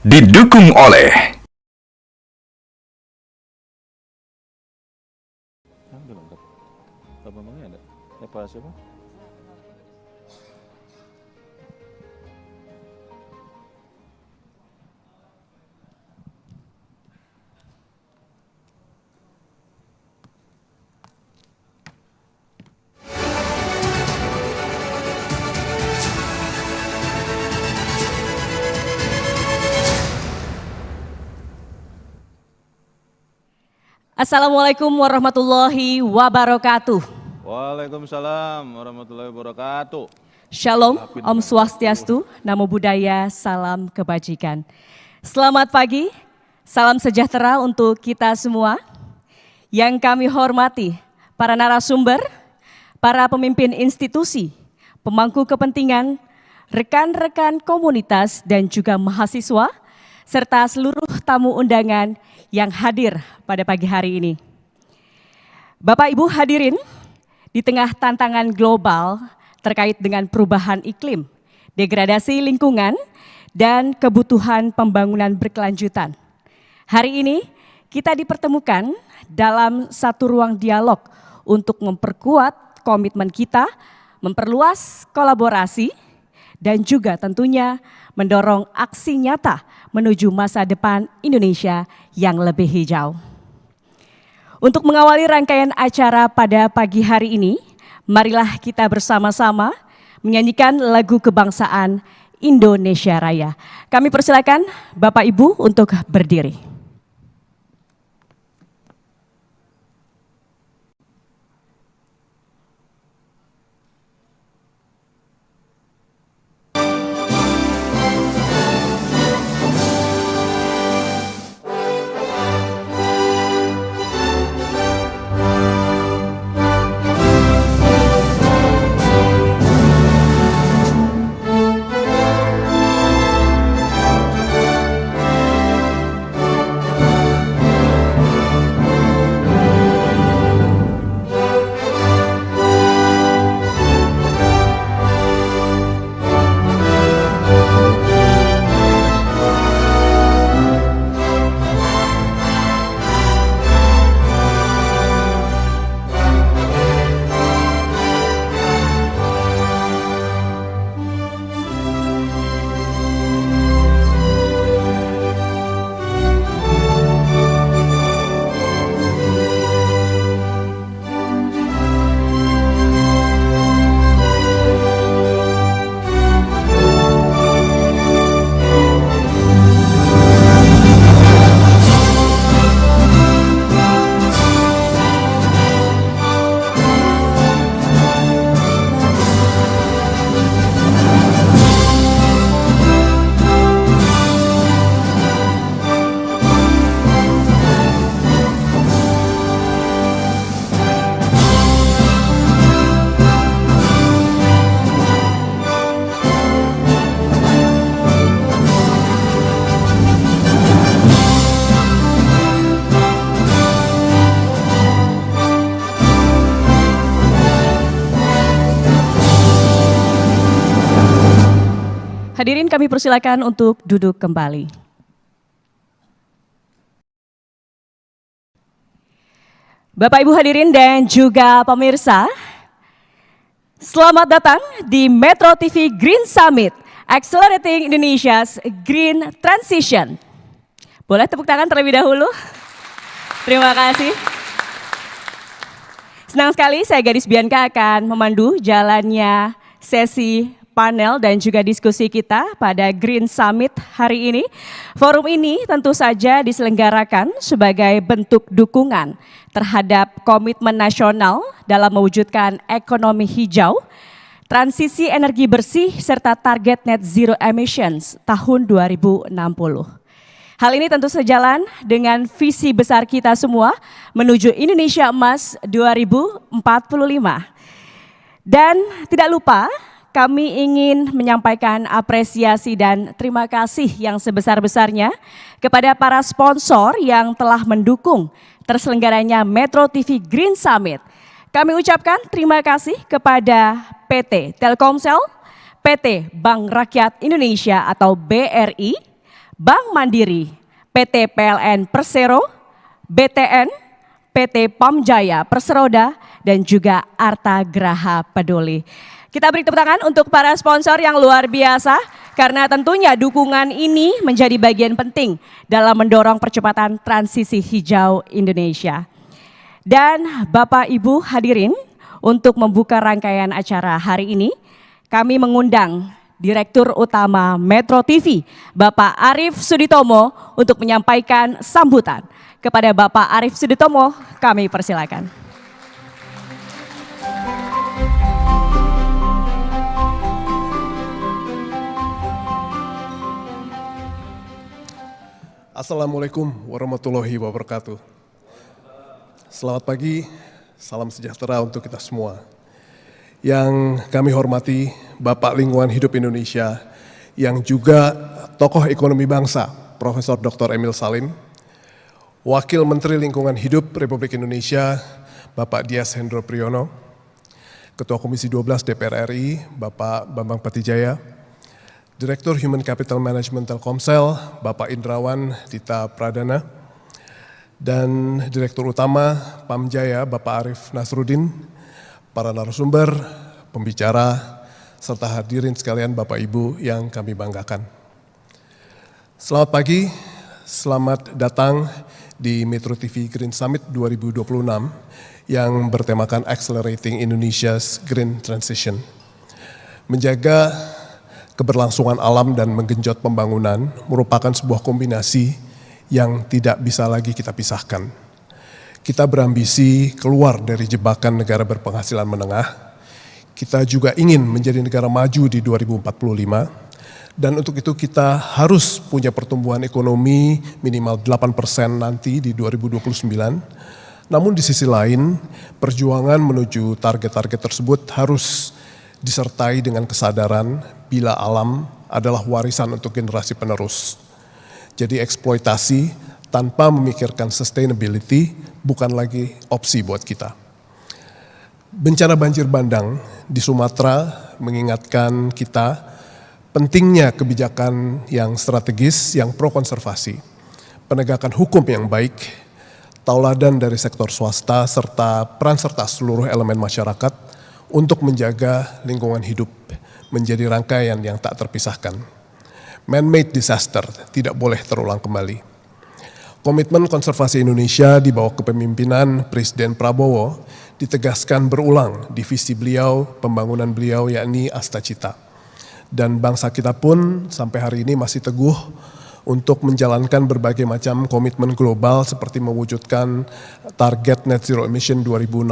Didukung oleh Udah lengkap. Pak Bambangnya ada? Pak siapa? Assalamualaikum warahmatullahi wabarakatuh. Waalaikumsalam warahmatullahi wabarakatuh. Shalom, Om Swastiastu, Namo Buddhaya, salam kebajikan. Selamat pagi, salam sejahtera untuk kita semua. Yang kami hormati, para narasumber, para pemimpin institusi, pemangku kepentingan, rekan-rekan komunitas dan juga mahasiswa, serta seluruh tamu undangan yang hadir pada pagi hari ini. Bapak Ibu hadirin, di tengah tantangan global terkait dengan perubahan iklim, degradasi lingkungan, dan kebutuhan pembangunan berkelanjutan. Hari ini kita dipertemukan dalam satu ruang dialog untuk memperkuat komitmen kita, memperluas kolaborasi, dan juga tentunya mendorong aksi nyata menuju masa depan Indonesia yang lebih hijau. Untuk mengawali rangkaian acara pada pagi hari ini, marilah kita bersama-sama menyanyikan lagu kebangsaan Indonesia Raya. Kami persilakan Bapak Ibu untuk berdiri. Hadirin kami persilakan untuk duduk kembali. Bapak Ibu hadirin dan juga pemirsa, selamat datang di Metro TV Green Summit, Accelerating Indonesia's Green Transition. Boleh tepuk tangan terlebih dahulu? Terima kasih. Senang sekali saya Gadis Bianca akan memandu jalannya sesi panel dan juga diskusi kita pada Green Summit hari ini. Forum ini tentu saja diselenggarakan sebagai bentuk dukungan terhadap komitmen nasional dalam mewujudkan ekonomi hijau, transisi energi bersih, serta target net zero emissions tahun 2060. Hal ini tentu sejalan dengan visi besar kita semua menuju Indonesia Emas 2045. Dan tidak lupa, kami ingin menyampaikan apresiasi dan terima kasih yang sebesar-besarnya kepada para sponsor yang telah mendukung terselenggaranya Metro TV Green Summit. Kami ucapkan terima kasih kepada PT Telkomsel, PT Bank Rakyat Indonesia atau BRI, Bank Mandiri, PT PLN Persero, BTN, PT Pamjaya Perseroda, dan juga Arta Graha Peduli. Kita beri tepuk tangan untuk para sponsor yang luar biasa, karena tentunya dukungan ini menjadi bagian penting dalam mendorong percepatan transisi hijau Indonesia. Dan Bapak Ibu hadirin, untuk membuka rangkaian acara hari ini, kami mengundang Direktur Utama Metro TV, Bapak Arief Suditomo, untuk menyampaikan sambutan. Kepada Bapak Arief Suditomo, kami persilakan. Assalamualaikum warahmatullahi wabarakatuh. Selamat pagi, salam sejahtera untuk kita semua. Yang kami hormati Bapak Lingkungan Hidup Indonesia, yang juga tokoh ekonomi bangsa, Profesor Dr. Emil Salim, Wakil Menteri Lingkungan Hidup Republik Indonesia, Bapak Dias Hendro Priyono, Ketua Komisi 12 DPR RI, Bapak Bambang Patijaya, Direktur Human Capital Management Telkomsel, Bapak Indrawan Tita Pradana, dan Direktur Utama Pamjaya, Bapak Arief Nasruddin, para narasumber, pembicara, serta hadirin sekalian Bapak Ibu yang kami banggakan. Selamat pagi, selamat datang di Metro TV Green Summit 2026 yang bertemakan Accelerating Indonesia's Green Transition. Menjaga keberlangsungan alam dan menggenjot pembangunan merupakan sebuah kombinasi yang tidak bisa lagi kita pisahkan. Kita berambisi keluar dari jebakan negara berpenghasilan menengah. Kita juga ingin menjadi negara maju di 2045. Dan untuk itu kita harus punya pertumbuhan ekonomi minimal 8% nanti di 2029. Namun di sisi lain, perjuangan menuju target-target tersebut harus disertai dengan kesadaran bila alam adalah warisan untuk generasi penerus. Jadi eksploitasi tanpa memikirkan sustainability bukan lagi opsi buat kita. Bencana banjir bandang di Sumatera mengingatkan kita pentingnya kebijakan yang strategis, yang pro konservasi, penegakan hukum yang baik, tauladan dari sektor swasta, serta peran serta seluruh elemen masyarakat untuk menjaga lingkungan hidup menjadi rangkaian yang tak terpisahkan. Man-made disaster tidak boleh terulang kembali. Komitmen konservasi Indonesia di bawah kepemimpinan Presiden Prabowo ditegaskan berulang di visi beliau, pembangunan beliau yakni Astacita. Dan bangsa kita pun sampai hari ini masih teguh untuk menjalankan berbagai macam komitmen global seperti mewujudkan target net zero emission 2060,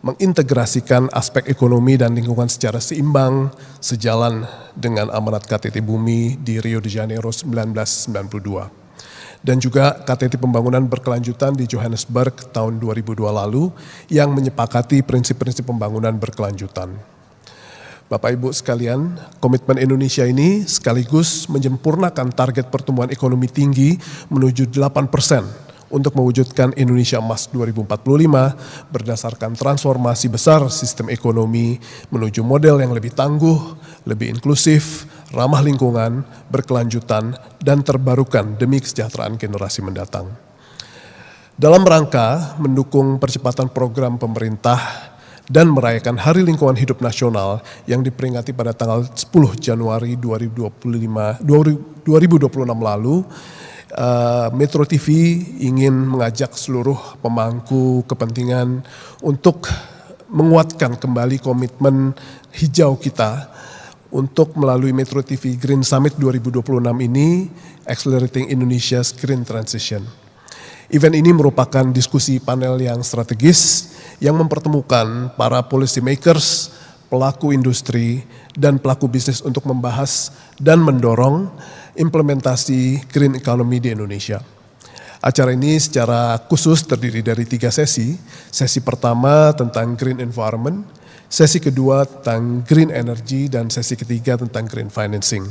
mengintegrasikan aspek ekonomi dan lingkungan secara seimbang sejalan dengan amanat KTT Bumi di Rio de Janeiro 1992. Dan juga KTT Pembangunan Berkelanjutan di Johannesburg tahun 2002 lalu yang menyepakati prinsip-prinsip pembangunan berkelanjutan. Bapak Ibu sekalian, komitmen Indonesia ini sekaligus menyempurnakan target pertumbuhan ekonomi tinggi menuju 8% untuk mewujudkan Indonesia Emas 2045 berdasarkan transformasi besar sistem ekonomi menuju model yang lebih tangguh, lebih inklusif, ramah lingkungan, berkelanjutan, dan terbarukan demi kesejahteraan generasi mendatang. Dalam rangka mendukung percepatan program pemerintah dan merayakan Hari Lingkungan Hidup Nasional yang diperingati pada tanggal 10 Januari 2026 lalu, Metro TV ingin mengajak seluruh pemangku kepentingan untuk menguatkan kembali komitmen hijau kita untuk melalui Metro TV Green Summit 2026 ini, Accelerating Indonesia's Green Transition. Event ini merupakan diskusi panel yang strategis yang mempertemukan para policy makers, pelaku industri, dan pelaku bisnis untuk membahas dan mendorong implementasi green economy di Indonesia. Acara ini secara khusus terdiri dari 3 sesi. Sesi pertama tentang green environment, sesi kedua tentang green energy, dan sesi ketiga tentang green financing.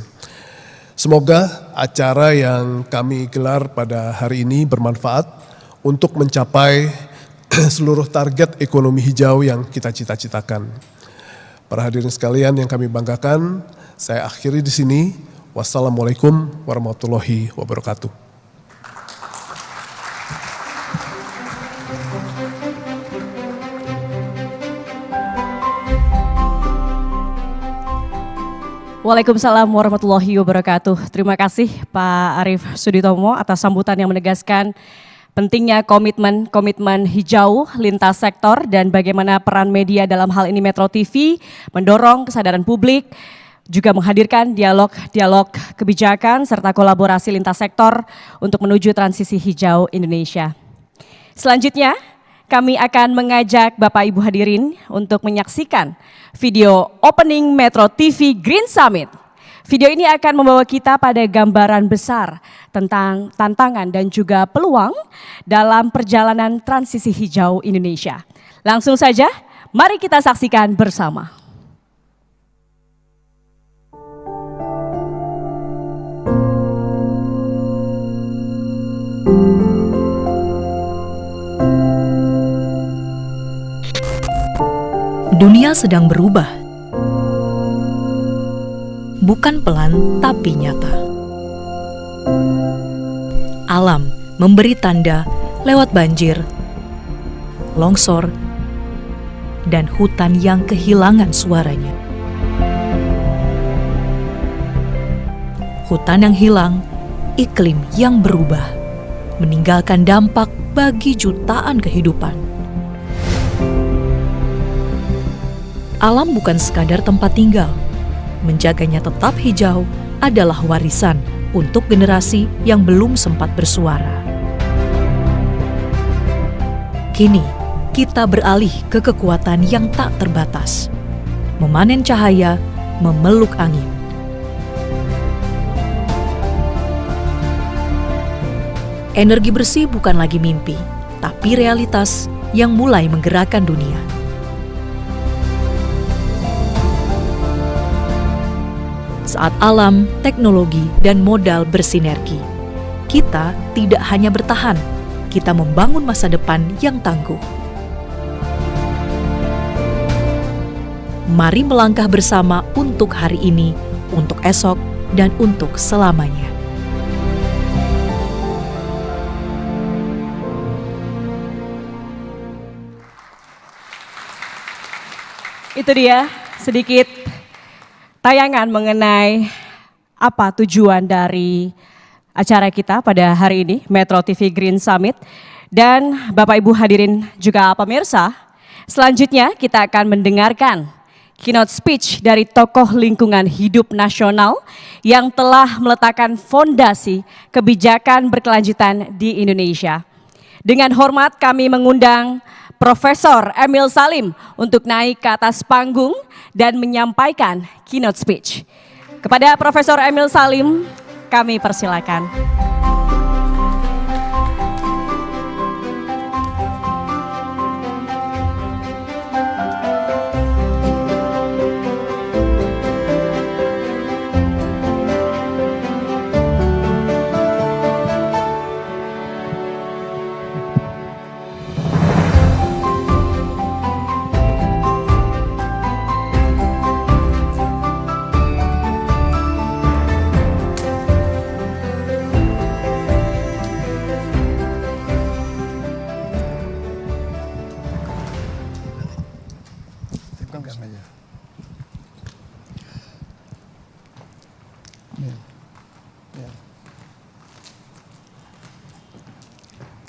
Semoga acara yang kami gelar pada hari ini bermanfaat untuk mencapai seluruh target ekonomi hijau yang kita cita-citakan. Para hadirin sekalian yang kami banggakan, saya akhiri di sini. Wassalamualaikum warahmatullahi wabarakatuh. Waalaikumsalam warahmatullahi wabarakatuh. Terima kasih Pak Arief Suditomo atas sambutan yang menegaskan pentingnya komitmen hijau lintas sektor dan bagaimana peran media dalam hal ini Metro TV mendorong kesadaran publik, juga menghadirkan dialog kebijakan serta kolaborasi lintas sektor untuk menuju transisi hijau Indonesia. Selanjutnya, kami akan mengajak Bapak Ibu hadirin untuk menyaksikan video opening Metro TV Green Summit. Video ini akan membawa kita pada gambaran besar tentang tantangan dan juga peluang dalam perjalanan transisi hijau Indonesia. Langsung saja, mari kita saksikan bersama. Dunia sedang berubah. Bukan pelan tapi nyata. Alam memberi tanda lewat banjir, longsor, dan hutan yang kehilangan suaranya. Hutan yang hilang, iklim yang berubah, meninggalkan dampak bagi jutaan kehidupan. Alam bukan sekadar tempat tinggal. Menjaganya tetap hijau adalah warisan untuk generasi yang belum sempat bersuara. Kini, kita beralih ke kekuatan yang tak terbatas. Memanen cahaya, memeluk angin. Energi bersih bukan lagi mimpi, tapi realitas yang mulai menggerakkan dunia. Saat alam, teknologi, dan modal bersinergi, kita tidak hanya bertahan, kita membangun masa depan yang tangguh. Mari melangkah bersama untuk hari ini, untuk esok, dan untuk selamanya. Itu dia sedikit tayangan mengenai apa tujuan dari acara kita pada hari ini, Metro TV Green Summit. Dan Bapak Ibu hadirin juga pemirsa, selanjutnya kita akan mendengarkan keynote speech dari tokoh lingkungan hidup nasional yang telah meletakkan fondasi kebijakan berkelanjutan di Indonesia. Dengan hormat kami mengundang Profesor Emil Salim untuk naik ke atas panggung dan menyampaikan keynote speech. Kepada Profesor Emil Salim, kami persilakan.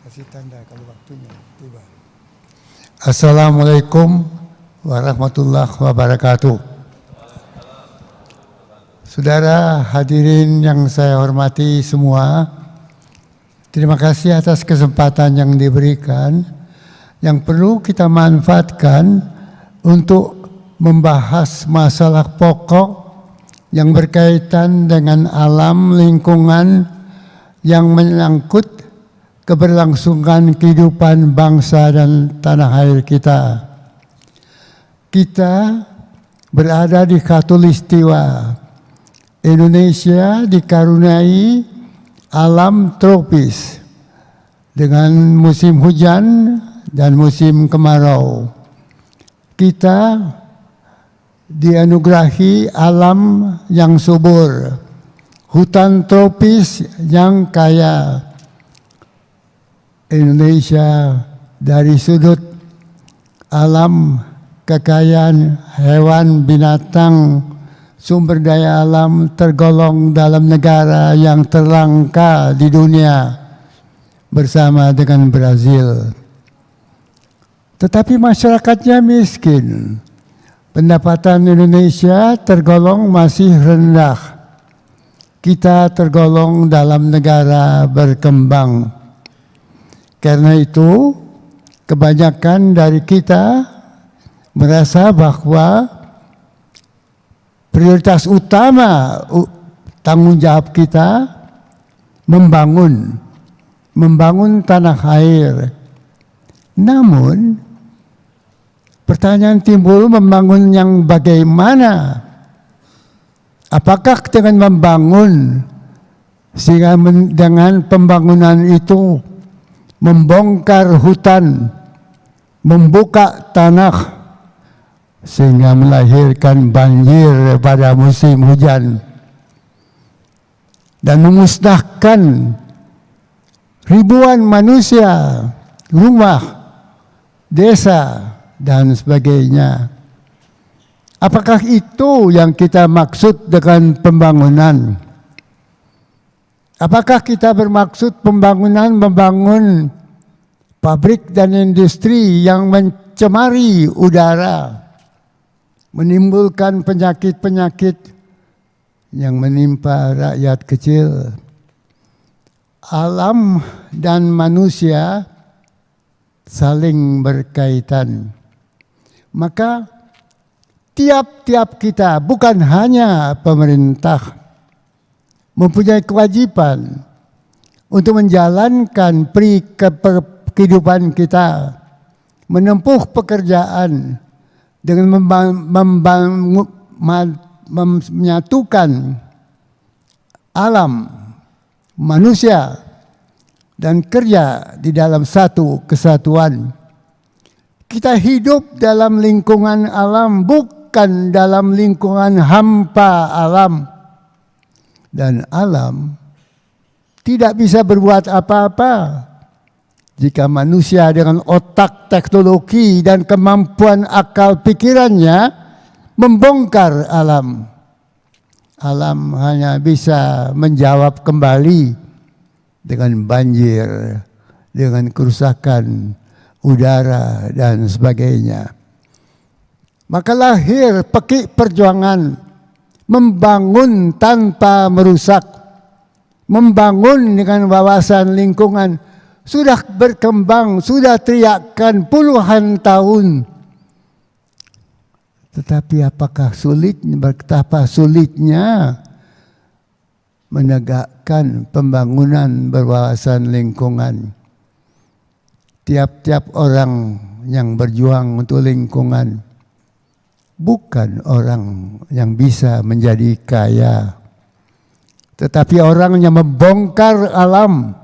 Kasih tanda kalau waktunya tiba. Assalamualaikum warahmatullahi wabarakatuh. Saudara hadirin yang saya hormati semua, terima kasih atas kesempatan yang diberikan, yang perlu kita manfaatkan untuk membahas masalah pokok yang berkaitan dengan alam lingkungan yang menyangkut keberlangsungan kehidupan bangsa dan tanah air kita. Kita berada di khatulistiwa. Indonesia dikaruniai alam tropis dengan musim hujan dan musim kemarau. Kita dianugerahi alam yang subur, hutan tropis yang kaya. Indonesia dari sudut alam, kekayaan hewan, binatang, sumber daya alam tergolong dalam negara yang terlangka di dunia bersama dengan Brazil. Tetapi masyarakatnya miskin. Pendapatan Indonesia tergolong masih rendah. Kita tergolong dalam negara berkembang. Karena itu, kebanyakan dari kita merasa bahwa prioritas utama tanggung jawab kita membangun tanah air. Namun, pertanyaan timbul, membangun yang bagaimana? Apakah dengan membangun, sehingga dengan pembangunan itu membongkar hutan, membuka tanah, sehingga melahirkan banjir pada musim hujan, dan memusnahkan ribuan manusia, rumah, desa, dan sebagainya. Apakah itu yang kita maksud dengan pembangunan? Apakah kita bermaksud membangun pabrik dan industri yang mencemari udara, menimbulkan penyakit-penyakit yang menimpa rakyat kecil? Alam dan manusia saling berkaitan. Maka tiap-tiap kita, bukan hanya pemerintah, mempunyai kewajiban untuk menjalankan kehidupan kita, menempuh pekerjaan dengan menyatukan alam, manusia, dan kerja di dalam satu kesatuan. Kita hidup dalam lingkungan alam, bukan dalam lingkungan hampa alam. Dan alam tidak bisa berbuat apa-apa jika manusia dengan otak, teknologi, dan kemampuan akal pikirannya membongkar alam. Alam hanya bisa menjawab kembali dengan banjir, dengan kerusakan udara, dan sebagainya. Maka lahir perjuangan membangun tanpa merusak, membangun dengan wawasan lingkungan. Sudah berkembang, sudah teriakkan puluhan tahun. Tetapi apakah betapa sulitnya menegakkan pembangunan berwawasan lingkungan. Tiap-tiap orang yang berjuang untuk lingkungan bukan orang yang bisa menjadi kaya, tetapi orang yang membongkar alam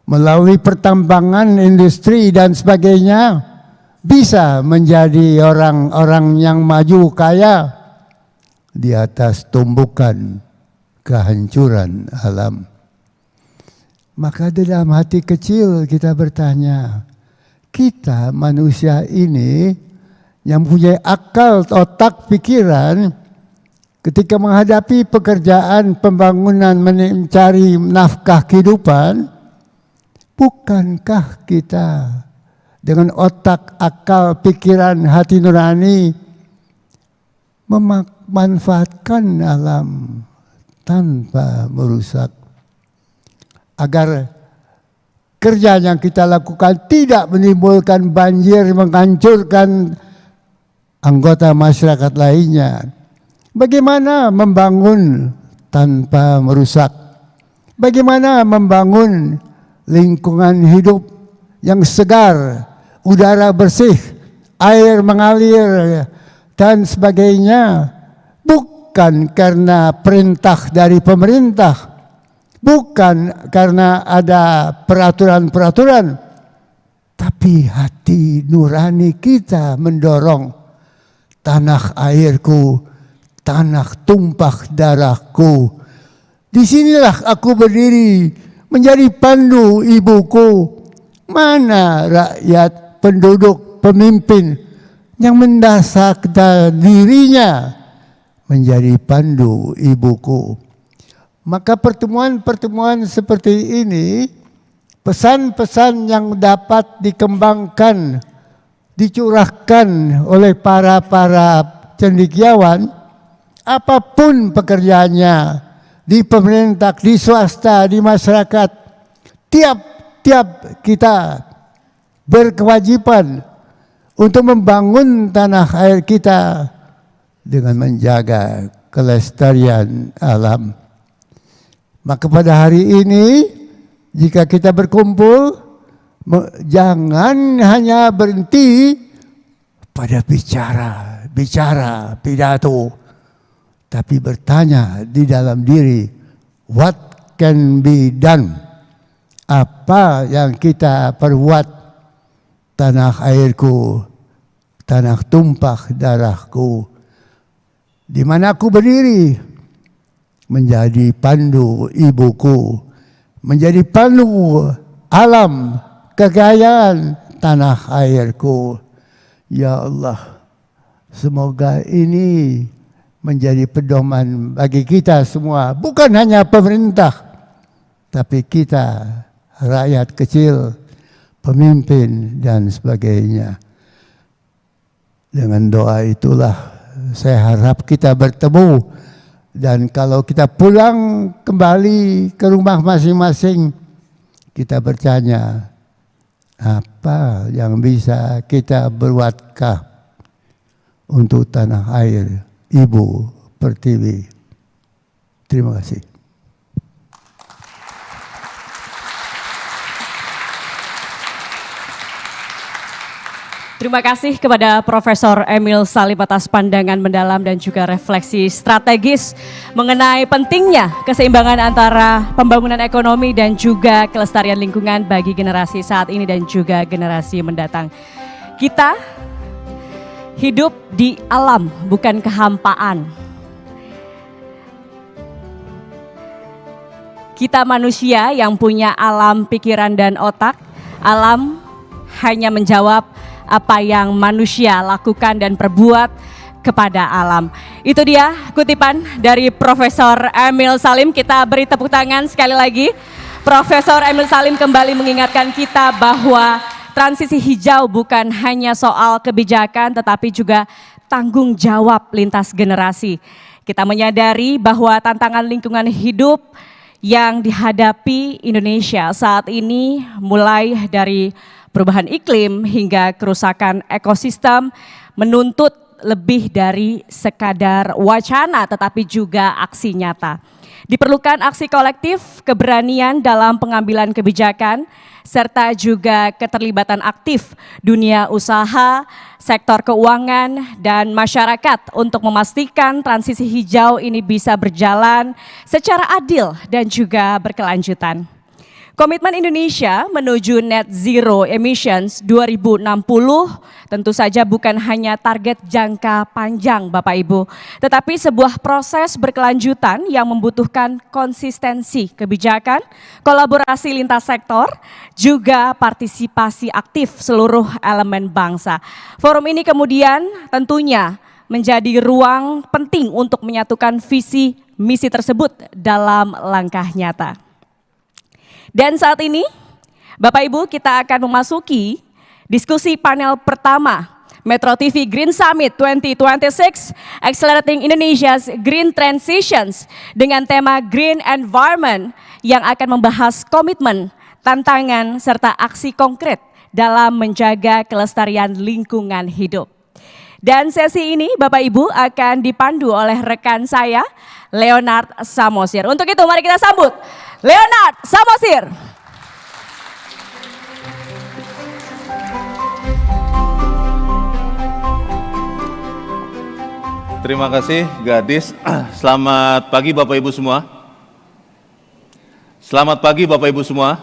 melalui pertambangan, industri, dan sebagainya, bisa menjadi orang-orang yang maju kaya di atas tumbukan kehancuran alam. Maka dalam hati kecil kita bertanya, kita manusia ini yang punya akal, otak, pikiran, ketika menghadapi pekerjaan pembangunan, mencari nafkah kehidupan, bukankah kita dengan otak, akal, pikiran, hati nurani memanfaatkan alam tanpa merusak, agar kerja yang kita lakukan tidak menimbulkan banjir, menghancurkan anggota masyarakat lainnya? Bagaimana membangun tanpa merusak? Bagaimana membangun lingkungan hidup yang segar, udara bersih, air mengalir, dan sebagainya? Bukan karena perintah dari pemerintah, bukan karena ada peraturan-peraturan, tapi hati nurani kita mendorong. Tanah airku, tanah tumpah darahku, Disinilah aku berdiri menjadi pandu ibuku. Mana rakyat, penduduk, pemimpin yang mendasarkan dirinya menjadi pandu ibuku. Maka pertemuan-pertemuan seperti ini, pesan-pesan yang dapat dikembangkan, dicurahkan oleh para cendekiawan, apapun pekerjaannya, di pemerintah, di swasta, di masyarakat, tiap kita berkewajiban untuk membangun tanah air kita dengan menjaga kelestarian alam. Maka pada hari ini, jika kita berkumpul, jangan hanya berhenti pada bicara, pidato, tapi bertanya di dalam diri, what can be done? Apa yang kita perbuat? Tanah airku, tanah tumpah darahku, di mana aku berdiri, menjadi pandu ibuku, menjadi pandu alam, kekayaan tanah airku. Ya Allah, semoga ini menjadi pedoman bagi kita semua, bukan hanya pemerintah, tapi kita, rakyat kecil, pemimpin, dan sebagainya. Dengan doa itulah saya harap kita bertemu, dan kalau kita pulang kembali ke rumah masing-masing, kita bertanya, apa yang bisa kita berbuatkah untuk tanah air Ibu Pertiwi. Terima kasih. Terima kasih kepada Profesor Emil Salim atas pandangan mendalam dan juga refleksi strategis mengenai pentingnya keseimbangan antara pembangunan ekonomi dan juga kelestarian lingkungan bagi generasi saat ini dan juga generasi mendatang. Kita hidup di alam, bukan kehampaan. Kita manusia yang punya alam, pikiran, dan otak. Alam hanya menjawab apa yang manusia lakukan dan perbuat kepada alam. Itu dia kutipan dari Profesor Emil Salim. Kita beri tepuk tangan sekali lagi. Profesor Emil Salim kembali mengingatkan kita bahwa transisi hijau bukan hanya soal kebijakan tetapi juga tanggung jawab lintas generasi. Kita menyadari bahwa tantangan lingkungan hidup yang dihadapi Indonesia saat ini mulai dari perubahan iklim hingga kerusakan ekosistem menuntut lebih dari sekadar wacana tetapi juga aksi nyata. Diperlukan aksi kolektif, keberanian dalam pengambilan kebijakan, serta juga keterlibatan aktif dunia usaha, sektor keuangan, dan masyarakat untuk memastikan transisi hijau ini bisa berjalan secara adil dan juga berkelanjutan. Komitmen Indonesia menuju net zero emissions 2060 tentu saja bukan hanya target jangka panjang Bapak Ibu, tetapi sebuah proses berkelanjutan yang membutuhkan konsistensi kebijakan, kolaborasi lintas sektor, juga partisipasi aktif seluruh elemen bangsa. Forum ini kemudian tentunya menjadi ruang penting untuk menyatukan visi misi tersebut dalam langkah nyata. Dan saat ini, Bapak Ibu, kita akan memasuki diskusi panel pertama Metro TV Green Summit 2026 Accelerating Indonesia's Green Transitions dengan tema Green Environment yang akan membahas komitmen, tantangan, serta aksi konkret dalam menjaga kelestarian lingkungan hidup. Dan sesi ini Bapak Ibu akan dipandu oleh rekan saya, Leonard Samosir. Untuk itu mari kita sambut Leonard Samosir. Terima kasih Gadis. Selamat pagi Bapak Ibu semua. Selamat pagi Bapak Ibu semua.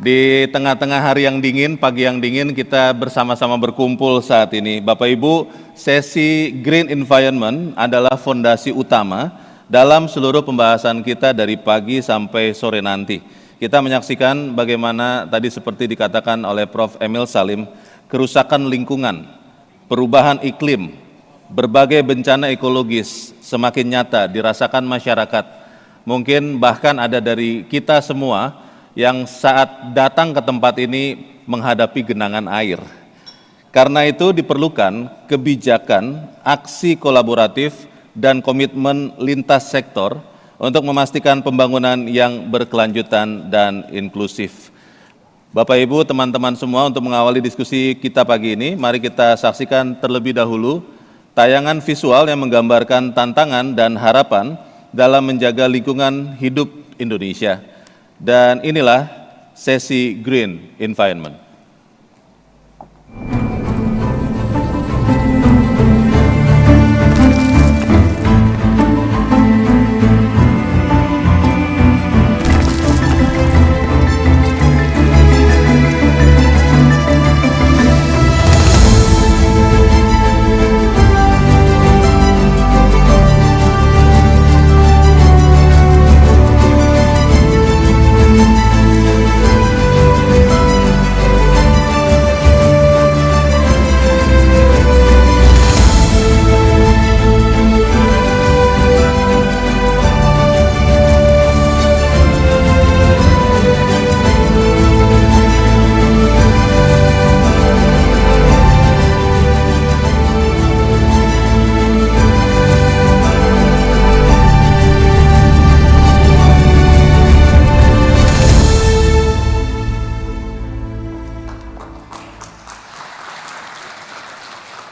Di tengah-tengah hari yang dingin, pagi yang dingin, kita bersama-sama berkumpul saat ini. Bapak Ibu, sesi Green Environment adalah fondasi utama dalam seluruh pembahasan kita dari pagi sampai sore nanti. Kita menyaksikan bagaimana tadi seperti dikatakan oleh Prof. Emil Salim, kerusakan lingkungan, perubahan iklim, berbagai bencana ekologis semakin nyata dirasakan masyarakat. Mungkin bahkan ada dari kita semua yang saat datang ke tempat ini menghadapi genangan air. Karena itu diperlukan kebijakan, aksi kolaboratif, dan komitmen lintas sektor untuk memastikan pembangunan yang berkelanjutan dan inklusif. Bapak Ibu, teman-teman semua, untuk mengawali diskusi kita pagi ini, mari kita saksikan terlebih dahulu tayangan visual yang menggambarkan tantangan dan harapan dalam menjaga lingkungan hidup Indonesia. Dan inilah sesi Green Environment.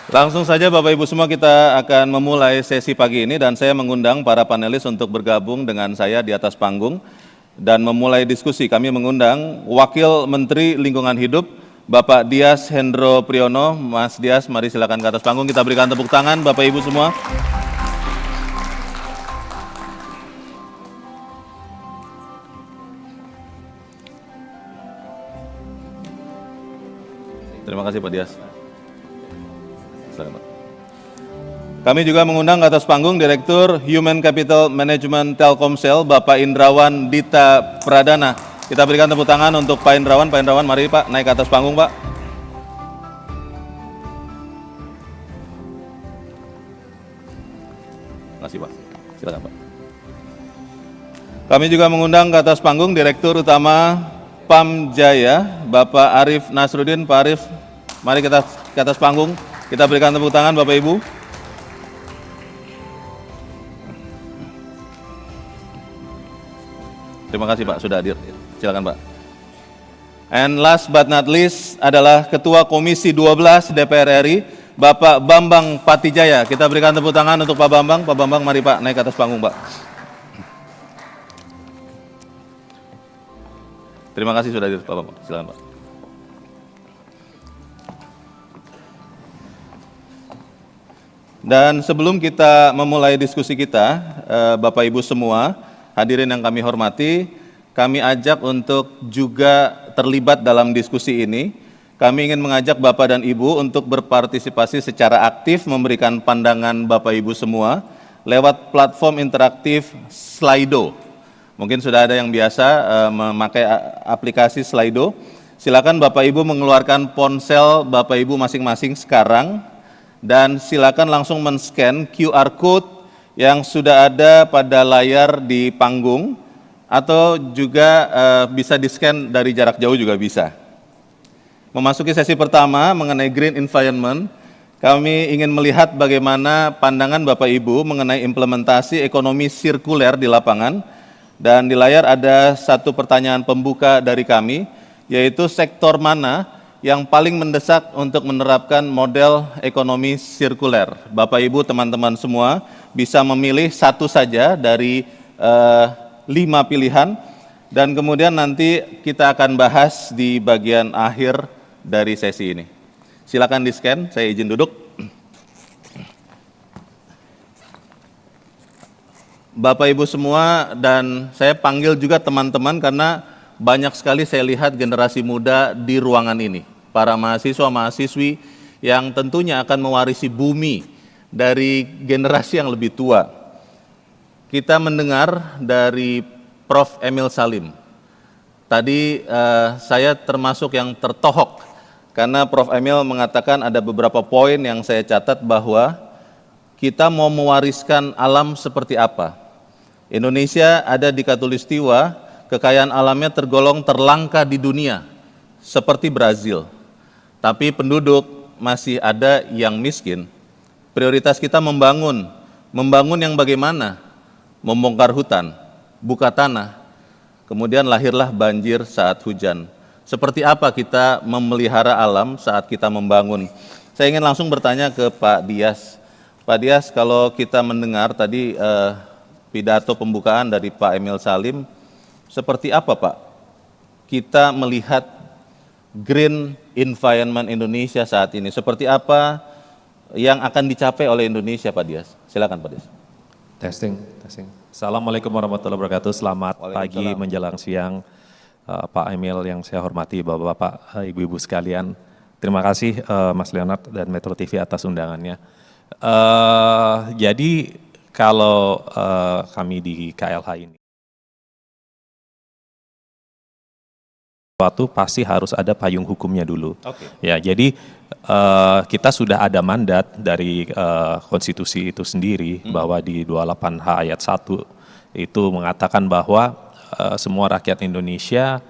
Langsung saja Bapak Ibu semua, kita akan memulai sesi pagi ini dan saya mengundang para panelis untuk bergabung dengan saya di atas panggung dan memulai diskusi. Kami mengundang Wakil Menteri Lingkungan Hidup Bapak Dias Hendro Priyono. Mas Dias, mari silakan ke atas panggung, kita berikan tepuk tangan Bapak Ibu semua. Terima kasih Pak Dias. Kami juga mengundang ke atas panggung Direktur Human Capital Management Telkomsel, Bapak Indrawan Dita Pradana. Kita berikan tepuk tangan untuk Pak Indrawan. Pak Indrawan, mari Pak naik ke atas panggung Pak. Terima kasih Pak. Silakan Pak. Kami juga mengundang ke atas panggung Direktur Utama PAM Jaya, Bapak Arif Nasruddin. Pak Arif, mari kita ke atas panggung. Kita berikan tepuk tangan Bapak Ibu. Terima kasih Pak sudah hadir. Silakan Pak. And last but not least adalah Ketua Komisi 12 DPR RI, Bapak Bambang Patijaya. Kita berikan tepuk tangan untuk Pak Bambang. Pak Bambang, mari Pak naik ke atas panggung Pak. Terima kasih sudah hadir Pak Bambang. Silakan Pak. Dan sebelum kita memulai diskusi kita, Bapak Ibu semua, hadirin yang kami hormati, kami ajak untuk juga terlibat dalam diskusi ini. Kami ingin mengajak Bapak dan Ibu untuk berpartisipasi secara aktif memberikan pandangan Bapak Ibu semua lewat platform interaktif Slido. Mungkin sudah ada yang biasa memakai aplikasi Slido. Silakan Bapak Ibu mengeluarkan ponsel Bapak Ibu masing-masing sekarang dan silakan langsung men-scan QR Code yang sudah ada pada layar di panggung atau juga bisa di-scan dari jarak jauh juga bisa. Memasuki sesi pertama mengenai Green Environment, kami ingin melihat bagaimana pandangan Bapak Ibu mengenai implementasi ekonomi sirkuler di lapangan, dan di layar ada satu pertanyaan pembuka dari kami, yaitu sektor mana yang paling mendesak untuk menerapkan model ekonomi sirkuler. Bapak Ibu, teman-teman semua bisa memilih satu saja dari 5 pilihan dan kemudian nanti kita akan bahas di bagian akhir dari sesi ini. Silakan di-scan, saya izin duduk. Bapak Ibu semua, dan saya panggil juga teman-teman karena banyak sekali saya lihat generasi muda di ruangan ini, para mahasiswa-mahasiswi yang tentunya akan mewarisi bumi dari generasi yang lebih tua. kita mendengar dari Prof. Emil Salim. Tadi saya termasuk yang tertohok karena Prof. Emil mengatakan ada beberapa poin yang saya catat bahwa kita mau mewariskan alam seperti apa. Indonesia ada di Khatulistiwa, kekayaan alamnya tergolong terlangka di dunia, seperti Brazil. Tapi penduduk masih ada yang miskin. Prioritas kita membangun yang bagaimana? Membongkar hutan, buka tanah, kemudian lahirlah banjir saat hujan. Seperti apa kita memelihara alam saat kita membangun? Saya ingin langsung bertanya ke Pak Dias. Pak Dias, kalau kita mendengar tadi pidato pembukaan dari Pak Emil Salim, seperti apa Pak kita melihat green environment Indonesia saat ini? Seperti apa yang akan dicapai oleh Indonesia, Pak Dias? Silakan Pak Dias. Testing. Assalamualaikum warahmatullahi wabarakatuh. Selamat pagi menjelang siang, Pak Emil yang saya hormati, Bapak-bapak, Ibu-ibu sekalian. Terima kasih Mas Leonard dan Metro TV atas undangannya. Jadi kalau kami di KLH ini, suatu pasti harus ada payung hukumnya dulu. Ya, jadi kita sudah ada mandat dari konstitusi itu sendiri bahwa di 28H ayat 1 itu mengatakan bahwa semua rakyat Indonesia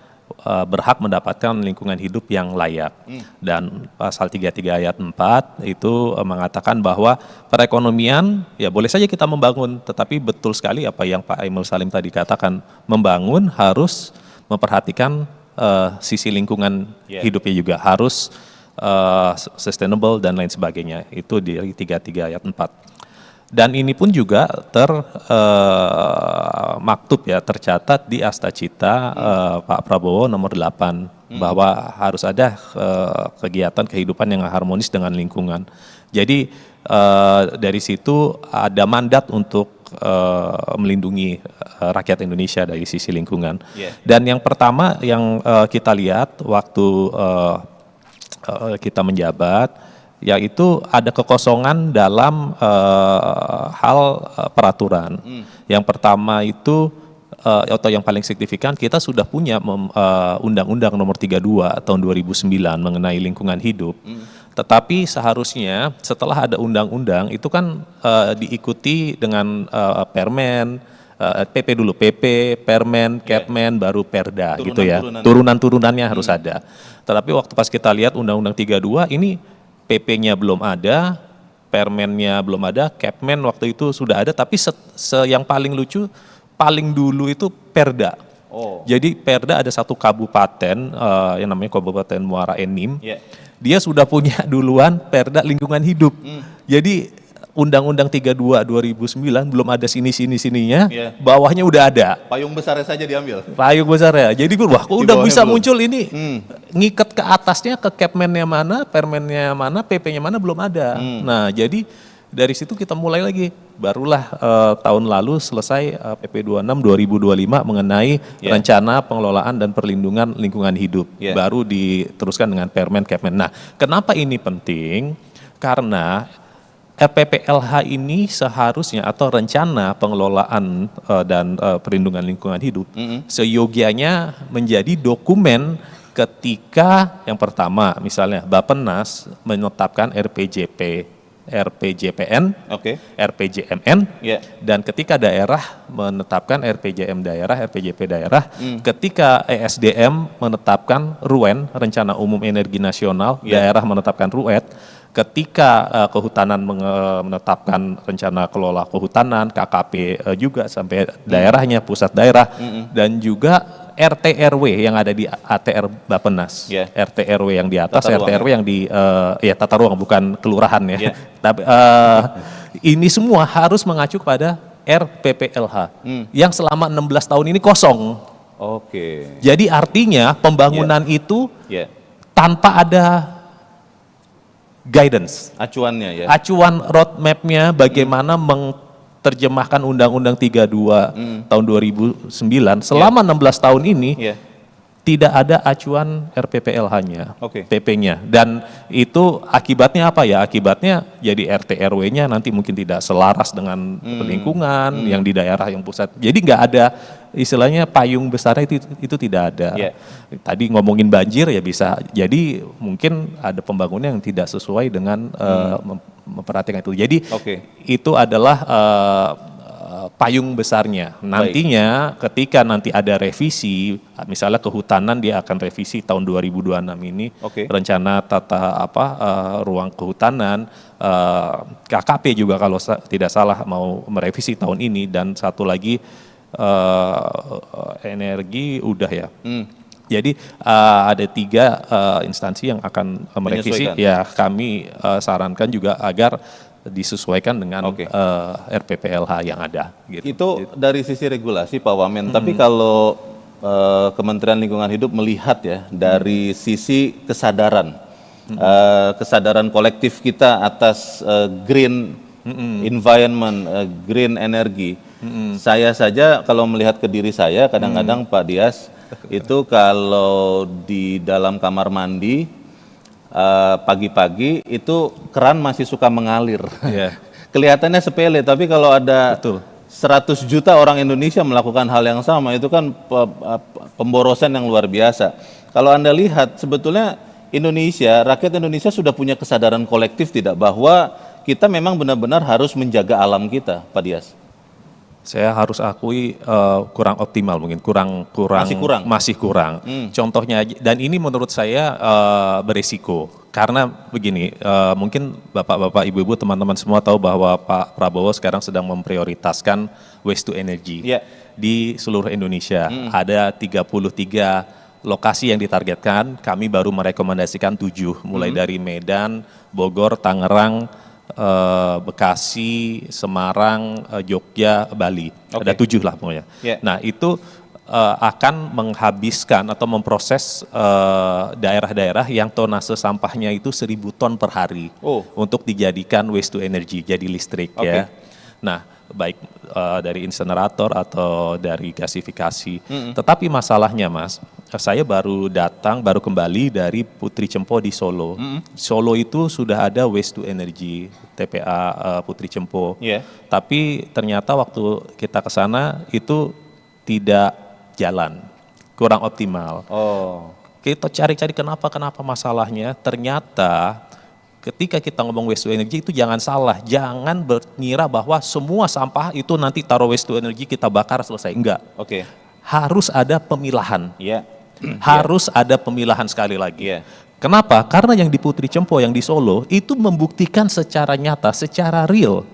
berhak mendapatkan lingkungan hidup yang layak. Dan pasal 33 ayat 4 itu mengatakan bahwa perekonomian ya boleh saja kita membangun, tetapi betul sekali apa yang Pak Emil Salim tadi katakan, membangun harus memperhatikan sisi lingkungan hidupnya juga, harus sustainable dan lain sebagainya. Itu di 33 ayat 4. Dan ini pun juga termaktub ya, tercatat di Asta Cita Pak Prabowo nomor 8 bahwa harus ada kegiatan kehidupan yang harmonis dengan lingkungan. Jadi dari situ ada mandat untuk melindungi rakyat Indonesia dari sisi lingkungan. Dan yang pertama yang kita lihat waktu kita menjabat, yaitu ada kekosongan dalam hal peraturan. Yang pertama itu atau yang paling signifikan, kita sudah punya Undang-Undang Nomor 32 tahun 2009 mengenai lingkungan hidup. Tetapi seharusnya setelah ada undang-undang itu kan diikuti dengan Permen, PP dulu, PP, Permen, Kepmen, baru Perda gitu ya. Turunan-turunannya harus ada. Tetapi waktu pas kita lihat Undang-Undang 32 ini PP-nya belum ada, Permennya belum ada, Kepmen waktu itu sudah ada, tapi yang paling lucu, paling dulu itu Perda. Jadi Perda ada satu kabupaten yang namanya Kabupaten Muara Enim, dia sudah punya duluan Perda lingkungan hidup. Jadi Undang-Undang 32 2009 belum ada sininya, bawahnya udah ada. Payung besarnya saja diambil. Payung besar ya. Jadi wah, udah bisa muncul ini. Ngikat ke atasnya, ke Kepmennya mana, Permennya mana, PP-nya mana belum ada. Nah, jadi dari situ kita mulai lagi. Barulah tahun lalu selesai PP 26 2025 mengenai rencana pengelolaan dan perlindungan lingkungan hidup. Baru diteruskan dengan Permen, Kepmen. Nah, kenapa ini penting? Karena RPPLH ini seharusnya atau rencana pengelolaan dan perlindungan lingkungan hidup seyogianya menjadi dokumen ketika yang pertama misalnya Bappenas menetapkan RPJPN, RPJMN, dan ketika daerah menetapkan RPJM daerah, RPJP daerah, ketika ESDM menetapkan RUEN, Rencana Umum Energi Nasional, daerah menetapkan RUET, ketika kehutanan menetapkan rencana kelola kehutanan, KKP juga sampai daerahnya, pusat daerah, dan juga RT RW yang ada di ATR Bappenas, RT RW yang di atas, RT RW yang di tata ruang bukan kelurahan ya. Tapi ini semua harus mengacu kepada RPPLH yang selama 16 tahun ini kosong. Jadi artinya pembangunan itu tanpa ada guidance, acuannya acuan roadmap-nya bagaimana menerjemahkan Undang-Undang 32 tahun 2009 selama 16 tahun ini tidak ada acuan RPPLH-nya, Oke. PP-nya, dan itu akibatnya apa ya? Akibatnya jadi RT RW-nya nanti mungkin tidak selaras dengan lingkungan yang di daerah yang pusat. Jadi nggak ada istilahnya payung besarnya itu tidak ada. Yeah. Tadi ngomongin banjir ya bisa. Jadi mungkin ada pembangunan yang tidak sesuai dengan memperhatikan itu. Jadi itu adalah payung besarnya. Nantinya ketika nanti ada revisi, misalnya kehutanan dia akan revisi tahun 2026 ini, rencana tata ruang kehutanan, KKP juga kalau tidak salah mau merevisi tahun ini, dan satu lagi energi udah ya. Jadi ada 3 instansi yang akan merevisi. Ya kami sarankan juga agar disesuaikan dengan RPPLH yang ada. Gitu. Itu dari sisi regulasi Pak Wamen, tapi kalau Kementerian Lingkungan Hidup melihat ya dari sisi kesadaran, kesadaran kolektif kita atas green environment, green energy. Saya saja kalau melihat ke diri saya kadang-kadang Pak Dias, itu kalau di dalam kamar mandi, pagi-pagi itu keran masih suka mengalir. Kelihatannya sepele, tapi kalau ada 100 juta orang Indonesia melakukan hal yang sama, itu kan pemborosan yang luar biasa. Kalau Anda lihat sebetulnya Indonesia, rakyat Indonesia sudah punya kesadaran kolektif tidak bahwa kita memang benar-benar harus menjaga alam kita, Pak Dias? Saya harus akui kurang optimal mungkin, masih kurang. Contohnya, dan ini menurut saya beresiko. Karena begini, mungkin bapak-bapak, ibu-ibu, teman-teman semua tahu bahwa Pak Prabowo sekarang sedang memprioritaskan waste to energy di seluruh Indonesia. Ada 33 lokasi yang ditargetkan, kami baru merekomendasikan 7, mulai dari Medan, Bogor, Tangerang, Bekasi, Semarang, Jogja, Bali. Ada 7 lah pokoknya. Nah itu akan menghabiskan atau memproses daerah-daerah yang tonase sampahnya itu 1.000 ton per hari untuk dijadikan waste to energy, jadi listrik ya. Nah baik dari insenerator atau dari gasifikasi. Tetapi masalahnya Mas, saya baru kembali dari Putri Cempo di Solo. Solo itu sudah ada waste to energy, TPA Putri Cempo. Tapi ternyata waktu kita ke sana itu tidak jalan, kurang optimal. Kita cari-cari kenapa masalahnya, ternyata ketika kita ngomong waste to energy itu jangan salah, jangan mengira bahwa semua sampah itu nanti taruh waste to energy kita bakar selesai, enggak. Harus ada pemilahan. Harus ada pemilahan sekali lagi. Kenapa? Karena yang di Putri Cempo, yang di Solo itu membuktikan secara nyata, secara real,